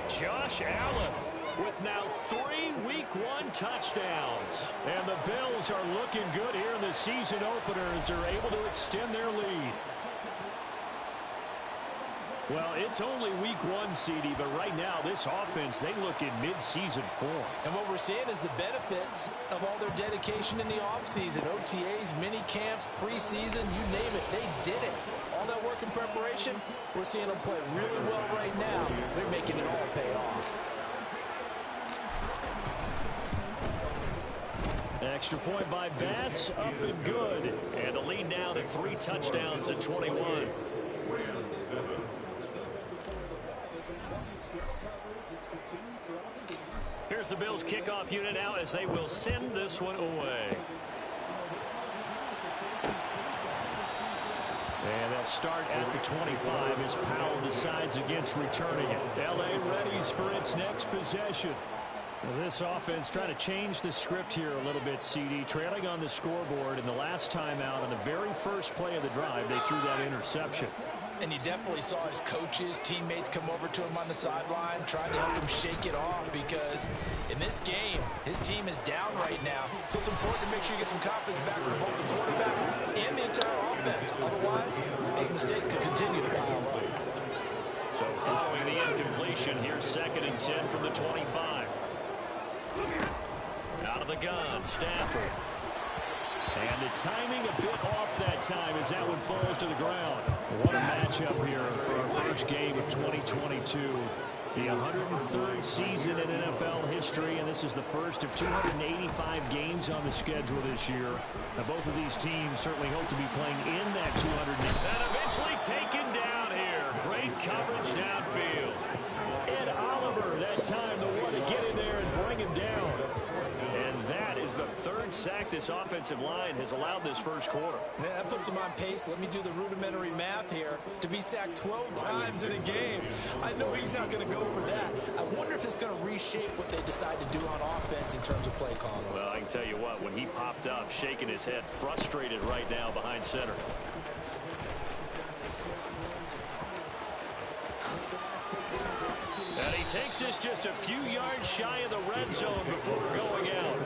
Josh Allen with now 3 Week 1 touchdowns. And the Bills are looking good here in the season opener as they're able to extend their lead. Well, it's only Week 1, CD, but right now this offense, they look in mid-season form. And what we're seeing is the benefits of all their dedication in the offseason. OTAs, mini camps, preseason, you name it, they did it. All that work in preparation, we're seeing them play really well right now. They're making it all pay off. Extra point by Bass, up and good. And the lead now to 3 touchdowns at 21. Here's the Bills kickoff unit now as they will send this one away. And they'll start at the 25 as Powell decides against returning it. L.A. readies for its next possession. Well, this offense trying to change the script here a little bit, CD. Trailing on the scoreboard, and the last time out on the very first play of the drive, they threw that interception. And you definitely saw his coaches, teammates come over to him on the sideline, trying to help him shake it off because in this game, his team is down right now. So it's important to make sure you get some confidence back from both the quarterback and the entire offense. Otherwise, those mistakes could continue to pile up. So following the incompletion, here's 2nd and 10 from the 25. Out of the gun, Stafford. And the timing a bit off that time as that one falls to the ground. What a matchup here for our first game of 2022. The 103rd season in NFL history, and this is the first of 285 games on the schedule this year. Now, both of these teams certainly hope to be playing in that 200. And eventually taken down here. Great coverage downfield. Ed Oliver, that time, the one to get in there and bring him down. And that is the 3rd sack this offensive line has allowed this first quarter. Yeah, that puts him on pace. Let me do the rudimentary math here. To be sacked 12 times in a game, I know he's not going to go for that. I wonder if it's going to reshape what they decide to do on offense in terms of play calling. Well, I can tell you what, when he popped up, shaking his head, frustrated right now behind center. And he takes this just a few yards shy of the red zone before going out.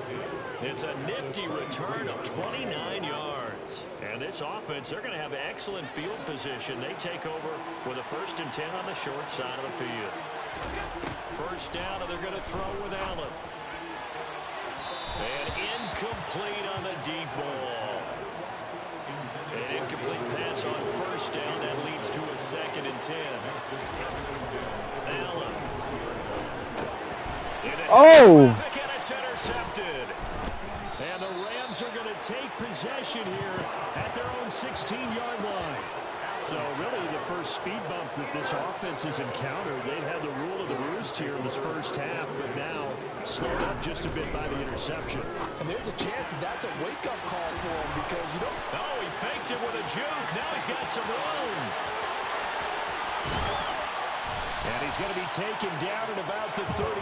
It's a nifty return of 29 yards. And this offense, they're going to have excellent field position. They take over with a 1st and 10 on the short side of the field. First down, and they're going to throw with Allen. And incomplete on the deep ball. An incomplete pass on first down. That leads to a 2nd and 10. Allen. Oh! And it's intercepted. And the Rams are going to take possession here at their own 16-yard line. So really the first speed bump that this offense has encountered. They've had the rule of the roost here in this first half, but now slowed up just a bit by the interception. And there's a chance that that's a wake-up call for him because you don't... Oh, he faked it with a juke. Now he's got some room. And he's going to be taken down at about the 33.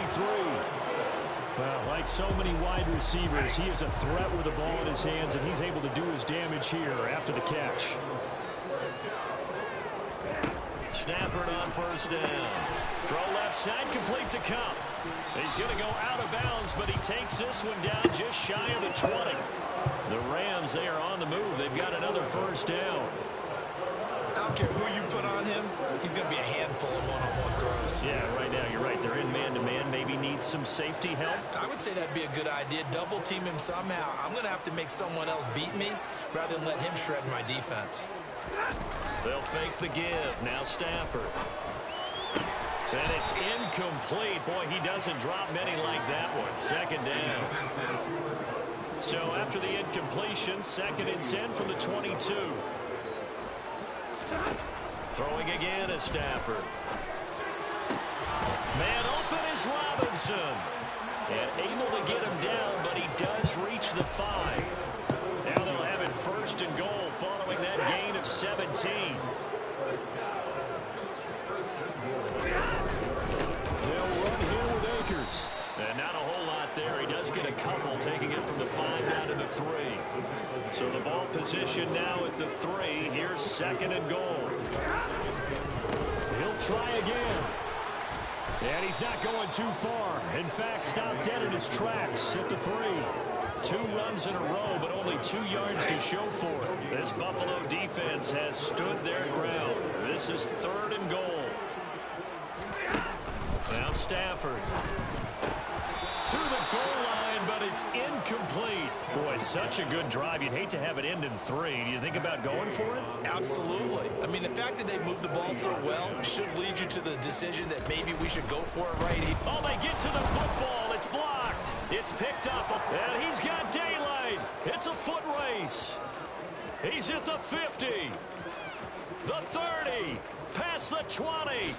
Well, like so many wide receivers, he is a threat with the ball in his hands, and he's able to do his damage here after the catch. Stafford on first down. Throw left side, complete to Cup. He's going to go out of bounds, but he takes this one down just shy of the 20. The Rams, they are on the move. They've got another first down. I don't care who you put on him, he's going to be a handful of one-on-one throws. Yeah, right now, you're right. They're in man-to-man. Maybe needs some safety help. I would say that'd be a good idea. Double team him somehow. I'm going to have to make someone else beat me rather than let him shred my defense. They'll fake the give. Now Stafford. And it's incomplete. Boy, he doesn't drop many like that one. 2nd down. So after the incompletion, 2nd and 10 from the 22. Throwing again is Stafford. Man open is Robinson. And able to get him down, but he does reach the 5. Now they'll have it 1st and goal following that gain of 17. They'll run here with Akers. And not a whole lot there. He does get a couple, taking it from the 5 down to the 3. So the ball position now at the 3. Here's 2nd and goal. He'll try again. And he's not going too far. In fact, stopped dead in his tracks at the 3. 2 runs in a row, but only 2 yards to show for it. This Buffalo defense has stood their ground. This is 3rd and goal. Now Stafford. To the goal line, but it's incomplete. Boy, such a good drive. You'd hate to have it end in 3. Do you think about going for it? Absolutely. I mean, the fact that they moved the ball so well should lead you to the decision that maybe we should go for it right here. Oh, they get to the football. It's blocked. It's picked up. And he's got daylight. It's a foot race. He's at the 50. The 30. Past the 20.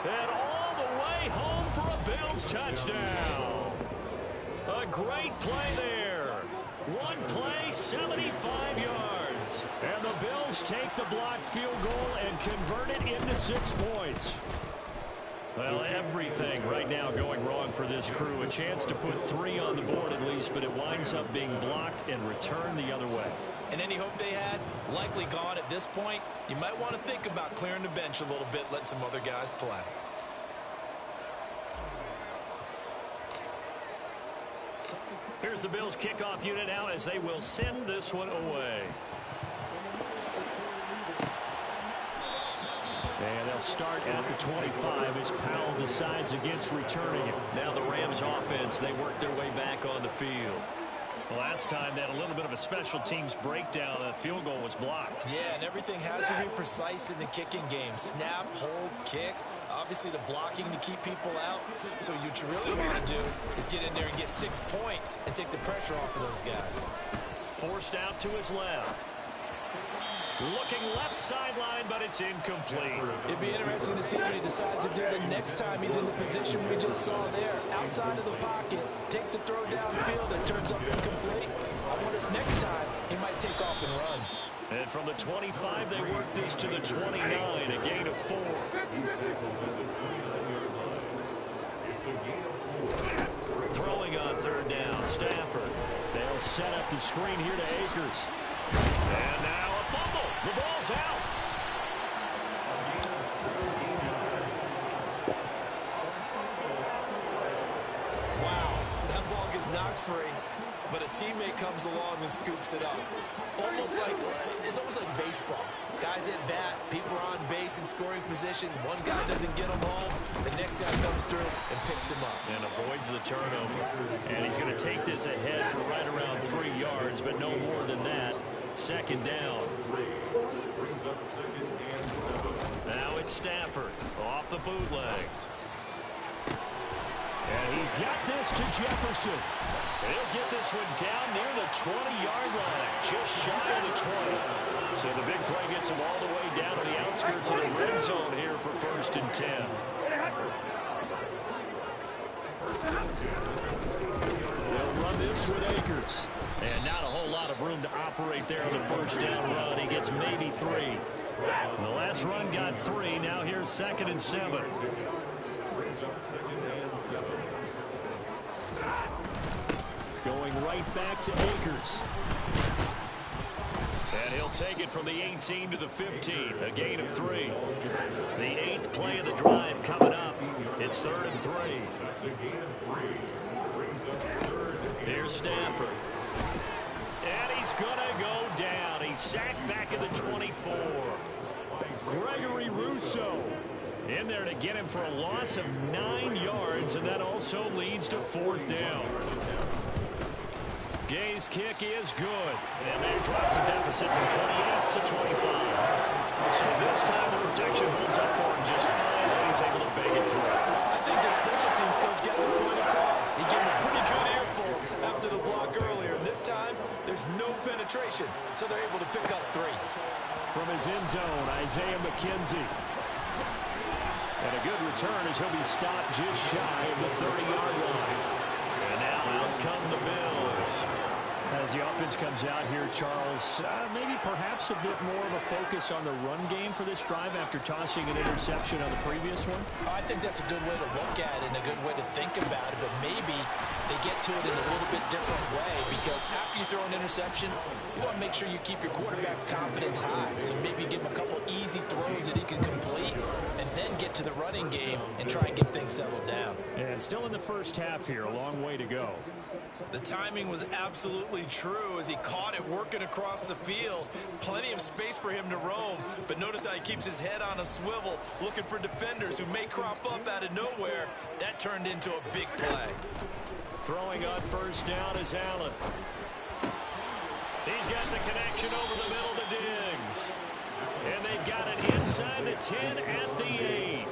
And all the way home for a Bills touchdown. A great play there. One play, 75 yards. And the Bills take the blocked field goal and convert it into 6 points. Well, everything right now going wrong for this crew. A chance to put 3 on the board at least, but it winds up being blocked and returned the other way. And any hope they had, likely gone at this point. You might want to think about clearing the bench a little bit, letting some other guys play. Here's the Bills kickoff unit now as they will send this one away. And they'll start at the 25 as Powell decides against returning it. Now the Rams offense, they work their way back on the field. Last time they had a little bit of a special teams breakdown. The field goal was blocked. Yeah, and everything has to be precise in the kicking game. Snap, hold, kick. Obviously the blocking to keep people out. So what you really want to do is get in there and get 6 points and take the pressure off of those guys. Forced out to his left. Looking left sideline, but it's incomplete. It'd be interesting to see what he decides to do the next time he's in the position we just saw there. Outside of the pocket, takes a throw downfield and turns up incomplete. I wonder if next time he might take off and run. And from the 25, they work this to the 29, a gain of 4. Throwing on 3rd down, Stafford. They'll set up the screen here to Akers. And now a fumble. The ball's out. Wow, that ball gets knocked free, but a teammate comes along and scoops it up. It's almost like baseball. Guys at bat, people are on base in scoring position. One guy doesn't get them home. The next guy comes through and picks him up. And avoids the turnover. And he's going to take this ahead for right around 3 yards, but no more than that. 2nd down. Now it's Stafford off the bootleg. And he's got this to Jefferson. He'll get this one down near the 20-yard line, just shy of the 20. So the big play gets him all the way down to the outskirts of the red zone here for 1st and 10. They'll run this with Akers. And not a whole lot of room to operate there on the 1st down run. He gets maybe 3. The last run got 3. Now here's 2nd and 7. Going right back to Akers. And he'll take it from the 18 to the 15, a gain of 3. The 8th play of the drive coming up. It's 3rd and 3. Here's Stafford. And he's going to go down. He's sacked back at the 24. Gregory Rousseau in there to get him for a loss of 9 yards, and that also leads to 4th down. Gay's kick is good, and they drops a deficit from 28 to 25. So this time the protection holds up for him just fine, and he's able to bang it through. I think their special teams coach got the point across. He gave him a pretty good earful after the block earlier, and this time there's no penetration, so they're able to pick up 3. from his end zone, Isaiah McKenzie. And a good return as he'll be stopped just shy of the 30-yard line. And now out come the Bills. As the offense comes out here, Charles, maybe perhaps a bit more of a focus on the run game for this drive after tossing an interception on the previous one? I think that's a good way to look at it and a good way to think about it, but maybe they get to it in a little bit different way, because after you throw an interception, you want to make sure you keep your quarterback's confidence high. So maybe give him a couple easy throws that he can complete and then get to the running game and try and get things settled down. And still in the first half here, a long way to go. The timing was absolutely true as he caught it working across the field. Plenty of space for him to roam, but notice how he keeps his head on a swivel, looking for defenders who may crop up out of nowhere. That turned into a big play. Throwing on first down is Allen. He's got the connection over the middle to Diggs. And they've got it inside the 10 at the 8.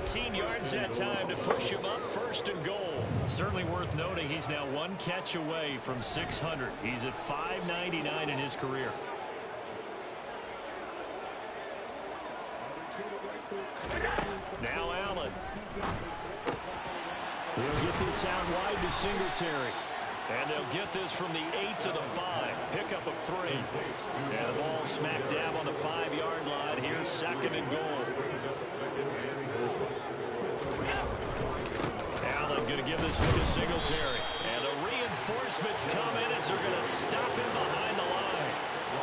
18 yards that time to push him up, first and goal. Certainly worth noting he's now one catch away from 600. He's at 599 in his career. Now Allen. He'll get this out wide to Singletary. And they'll get this from the 8 to the 5. Pickup of 3. And the ball smack dab on the 5-yard line. Here's second and goal. Allen going to give this one to Singletary. And the reinforcements come in as they're going to stop him behind the line.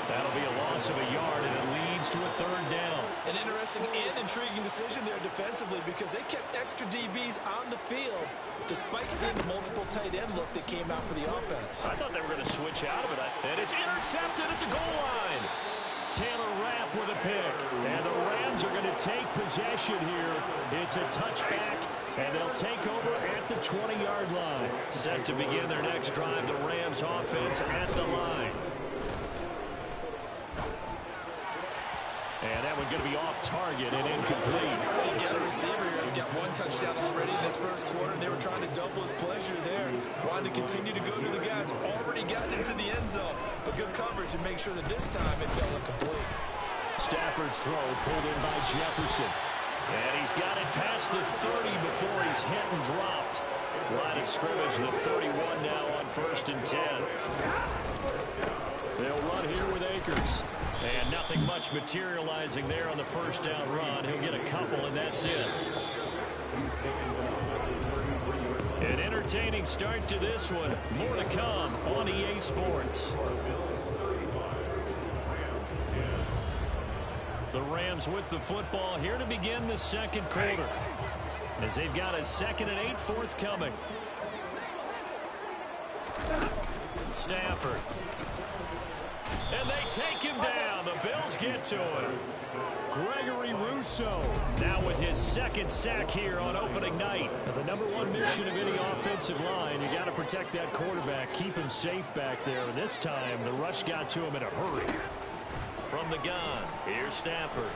That'll be a loss of a yard, and it leads to a third down. An interesting and intriguing decision there defensively, because they kept extra DBs on the field despite seeing the multiple tight end look that came out for the offense. I thought they were going to switch out of it. And it's intercepted at the goal line. Taylor Rapp with a pick. And the Rams are going to take possession here. It's a touchback, and they'll take over at the 20-yard line. Set to begin their next drive, the Rams offense at the line. And that one going to be off target and incomplete. You got a receiver here who's got one touchdown already in this first quarter, and they were trying to double his pleasure there. Wanted to continue to go to the guys already gotten into the end zone. But good coverage to make sure that this time it fell incomplete. Stafford's throw pulled in by Jefferson. And he's got it past the 30 before he's hit and dropped. Line of scrimmage, the 31 now on 1st and 10. They'll run here with Akers. And nothing much materializing there on the first down run. He'll get a couple, and that's it. An entertaining start to this one. More to come on EA Sports. The Rams with the football here to begin the second quarter, as they've got a 2nd and 8 forthcoming. Stafford. And they take him down. The Bills get to him. Gregory Rousseau now with his 2nd sack here on opening night. Now, the #1 mission of any offensive line, you got to protect that quarterback, keep him safe back there. This time, the rush got to him in a hurry. From the gun, here's Stafford.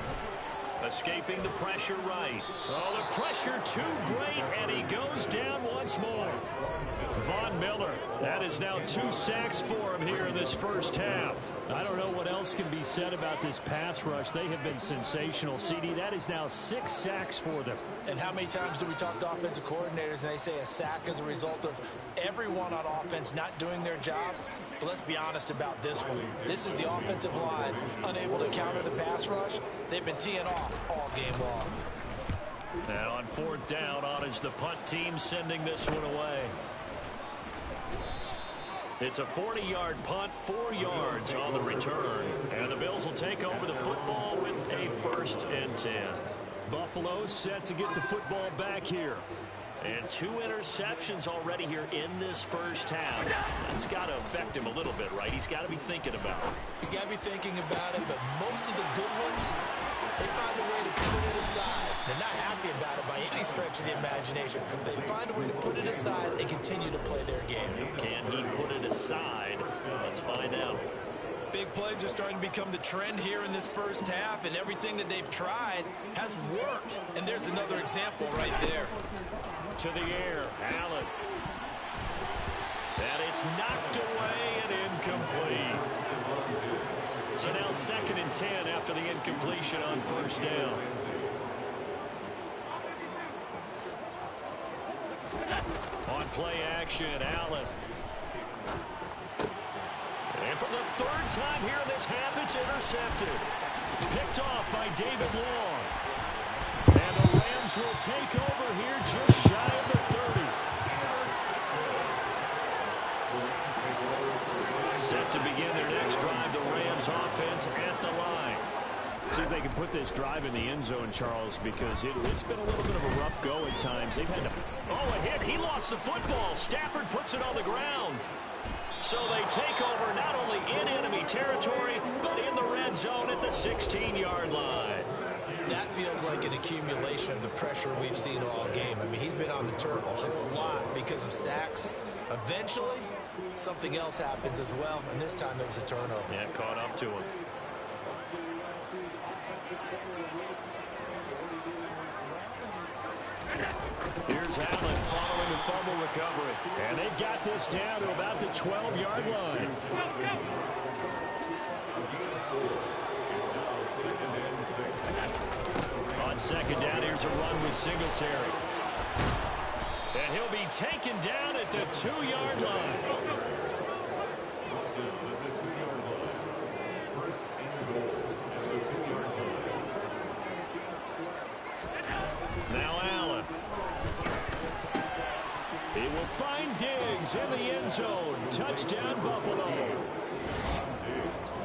Escaping the pressure right. Oh, the pressure too great, and he goes down once more. Von Miller, that is now 2 sacks for him here in this first half. I don't know what else can be said about this pass rush. They have been sensational. CD, that is now 6 sacks for them. And how many times do we talk to offensive coordinators and they say a sack as a result of everyone on offense not doing their job? But let's be honest about this one. This is the offensive line unable to counter the pass rush. They've been teeing off all game long. Now on 4th down, on is the punt team sending this one away. It's a 40-yard punt, 4 yards on the return. And the Bills will take over the football with a 1st and 10. Buffalo set to get the football back here. And 2 interceptions already here in this first half. That's got to affect him a little bit, right? He's got to be thinking about it. He's got to be thinking about it, but most of the good ones, they find a way to put it aside. They're not happy about it by any stretch of the imagination. They find a way to put it aside and continue to play their game. Can he put it aside? Let's find out. Big plays are starting to become the trend here in this first half, and everything that they've tried has worked. And there's another example right there. To the air, Allen. And it's knocked away and incomplete. So now 2nd and 10 after the incompletion on first down. On play action, Allen. And for the third time here in this half, it's intercepted. Picked off by David Long. And the Rams will take over here just shy of the 30. Set to begin their next drive, the Rams offense at the line. See if they can put this drive in the end zone, Charles, because it's been a little bit of a rough go at times. They've had to... Oh, a hit. He lost the football. Stafford puts it on the ground. So they take over not only in enemy territory, but in the red zone at the 16-yard line. That feels like an accumulation of the pressure we've seen all game. I mean, he's been on the turf a whole lot because of sacks. Eventually, something else happens as well, and this time it was a turnover. Yeah, caught up to him. Here's Allen following the fumble recovery. And they've got this down to about the 12-yard line. On second down, here's a run with Singletary. And he'll be taken down at the 2-yard line. Now Allen. He will find Diggs in the end zone. Touchdown, Buffalo.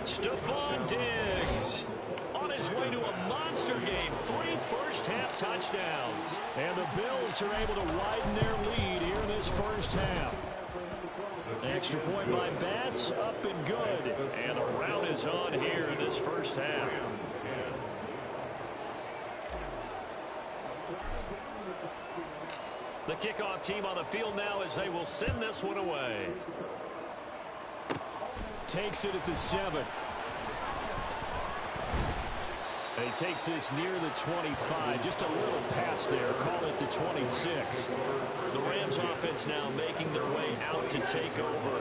Stephon Diggs on his way to a monster game. 3 first-half touchdowns. And the Bills are able to widen their lead here in this first half. Extra point by Bass, up and good. And the rout is on here in this first half. The kickoff team on the field now as they will send this one away. Takes it at the 7. He takes this near the 25. Just a little pass there. Call it the 26. The Rams offense now making their way out to take over.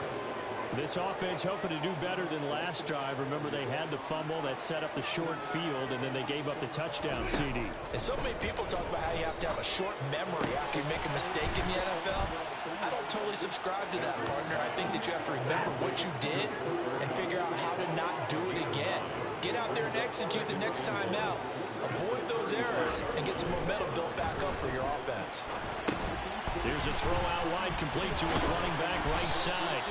This offense hoping to do better than last drive. Remember, they had the fumble that set up the short field, and then they gave up the touchdown, CD. And so many people talk about how you have to have a short memory after you make a mistake in the NFL. I don't totally subscribe to that, partner. I think that you have to remember what you did and figure out how to not do it again. Get out there and execute the next time out. Avoid those errors and get some momentum built back up for your offense. Here's a throw out wide, complete to his running back right side.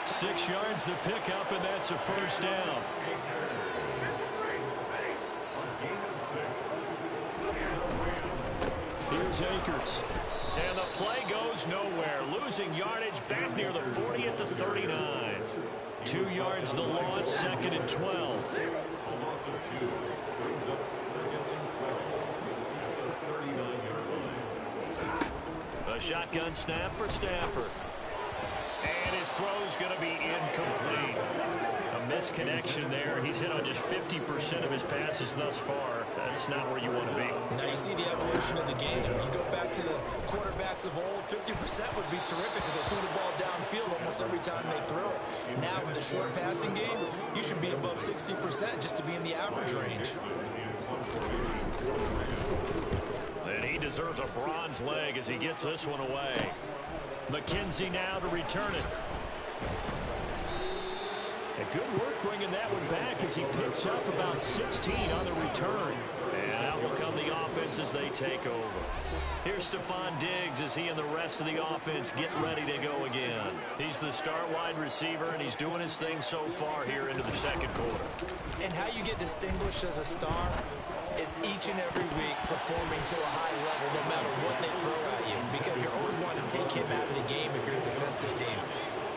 6 yards the pickup, and that's a first down. Here's Akers. And the play goes nowhere. Losing yardage back near the 40 at the 39. 2 yards the loss, 2nd and 12. A shotgun snap for Stafford. And his throw's going to be incomplete. A misconnection there. He's hit on just 50% of his passes thus far. That's not where you want to be. Now you see the evolution of the game. You go back to the quarterbacks of old, 50% would be terrific because they threw the ball downfield almost every time they threw it. Now with the short passing game, you should be above 60% just to be in the average range. And he deserves a bronze leg as he gets this one away. McKenzie now to return it. And good work bringing that one back as he picks up about 16 on the return. And out will come the offense as they take over. Here's Stephon Diggs as he and the rest of the offense get ready to go again. He's the star wide receiver, and he's doing his thing so far here into the second quarter. And how you get distinguished as a star is each and every week performing to a high level no matter what they throw at you, because you're always wanting to take him out of the game if you're a defensive team.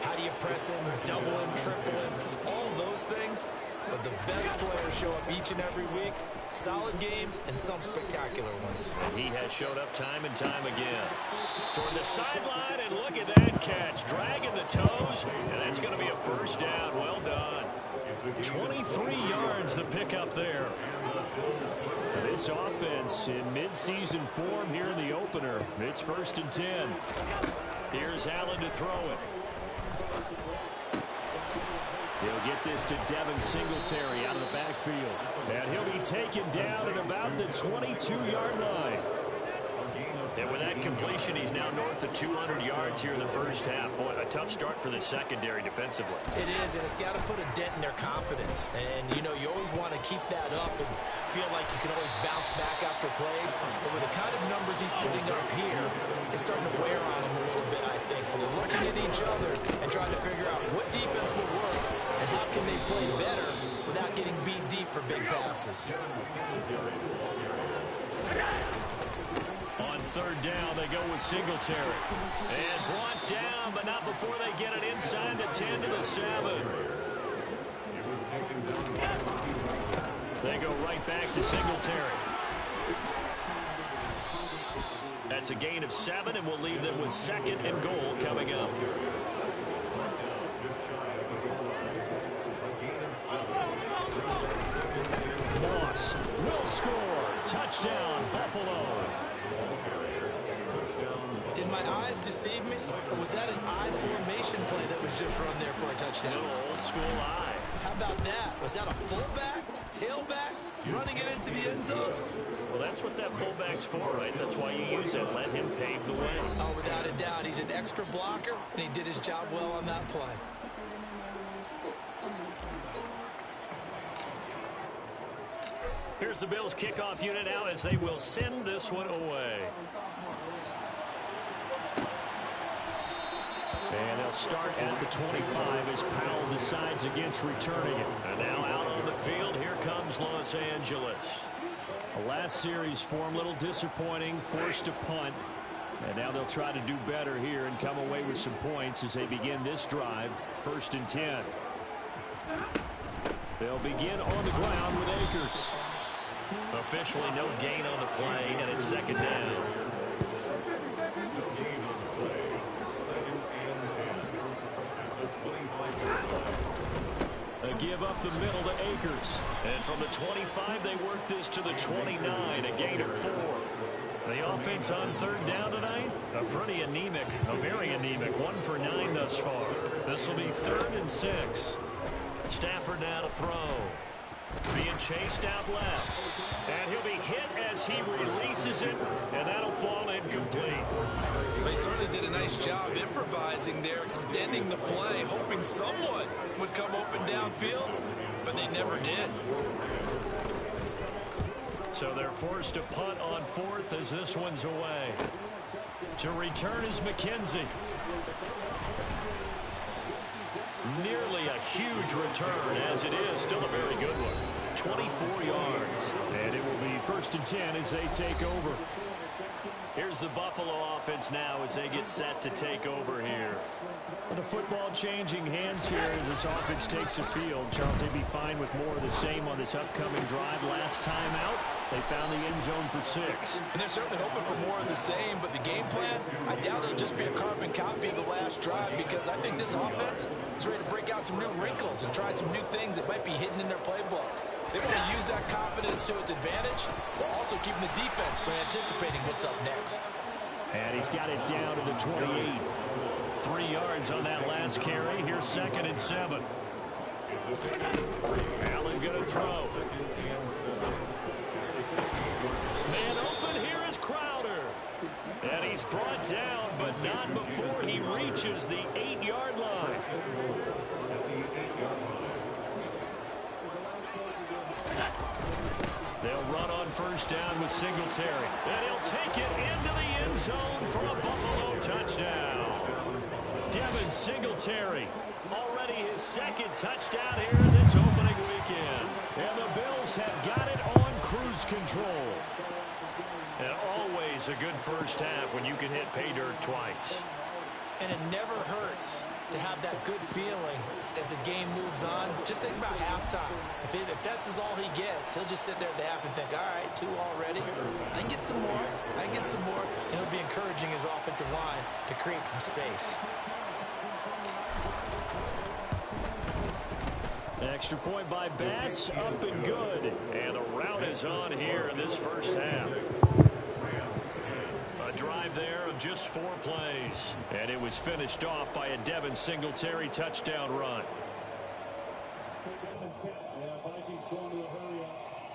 How do you press him, double him, triple him, all those things? But the best players show up each and every week, solid games and some spectacular ones. And he has showed up time and time again. Toward the sideline, and look at that catch, dragging the toes, and that's going to be a first down. Well done. 23 yards the pickup there. This offense in midseason form here in the opener. It's 1st and 10. Here's Allen to throw it. He'll get this to Devin Singletary out of the backfield. And he'll be taken down at about the 22-yard line. And with that completion, he's now north of 200 yards here in the first half. Boy, a tough start for the secondary defensively. It is, and it's got to put a dent in their confidence. And, you know, you always want to keep that up and feel like you can always bounce back after plays. But with the kind of numbers he's putting up here, it's starting to wear on him a little bit, I think. So they're looking at each other and trying to figure out what defense will work and how can they play better without getting beat deep for big passes. On third down, they go with Singletary. And brought down, but not before they get it inside the 10 to the 7. They go right back to Singletary. That's a gain of 7, and we'll leave them with 2nd and goal coming up. Moss will score. Touchdown, Buffalo. Did my eyes deceive me, or was that an I formation play that was just run there for a touchdown? Little old school eye. How about that? Was that a fullback, tailback, running it into the end zone? Well, that's what that fullback's for, right? That's why you use it. Let him pave the way. Oh, without a doubt. He's an extra blocker, and he did his job well on that play. Here's the Bills kickoff unit now as they will send this one away. And they'll start at the 25 as Powell decides against returning it. And now out on the field, here comes Los Angeles. The last series form a little disappointing, forced to punt. And now they'll try to do better here and come away with some points as they begin this drive, 1st and 10. They'll begin on the ground with Akers. Officially no gain on the play, and it's 2nd down. They give up the middle to Akers. And from the 25, they work this to the 29, a gain of 4. The offense on 3rd down tonight, a pretty anemic, a very anemic, 1 for 9 thus far. This will be 3rd and 6. Stafford now to throw. Being chased out left. And he'll be hit as he releases it, and that'll fall incomplete. They certainly did a nice job improvising there, extending the play, hoping someone would come open downfield, but they never did. So they're forced to punt on 4th as this one's away. To return is McKenzie. Nearly a huge return, as it is still a very good one. 24 yards. And it will be 1st and 10 as they take over. Here's the Buffalo offense now as they get set to take over here. The football changing hands here as this offense takes the field. Charles, they'd be fine with more of the same on this upcoming drive. Last time out, they found the end zone for 6. And they're certainly hoping for more of the same, but the game plan, I doubt it'll just be a carbon copy of the last drive, because I think this offense is ready to break out some new wrinkles and try some new things that might be hidden in their playbook. They want to use that confidence to its advantage, while also keeping the defense from anticipating what's up next. And he's got it down to the 28. 3 yards on that last carry. Here's 2nd and 7. Allen going to throw. Man open, here is Crowder. And he's brought down, but not before he reaches the 8-yard line. They'll run on 1st down with Singletary. And he'll take it into the end zone for a Buffalo touchdown. Devin Singletary, already his 2nd touchdown here this opening weekend. And the Bills have got it on cruise control. And always a good first half when you can hit pay dirt twice. And it never hurts to have that good feeling as the game moves on. Just think about halftime. If that's all he gets, he'll just sit there at the half and think, all right, 2 already. I can get some more. I can get some more. And he'll be encouraging his offensive line to create some space. Extra point by Bass, up and good. And the route is on here in this first half. A drive there of just 4 plays. And it was finished off by a Devin Singletary touchdown run. Yeah, Vikings going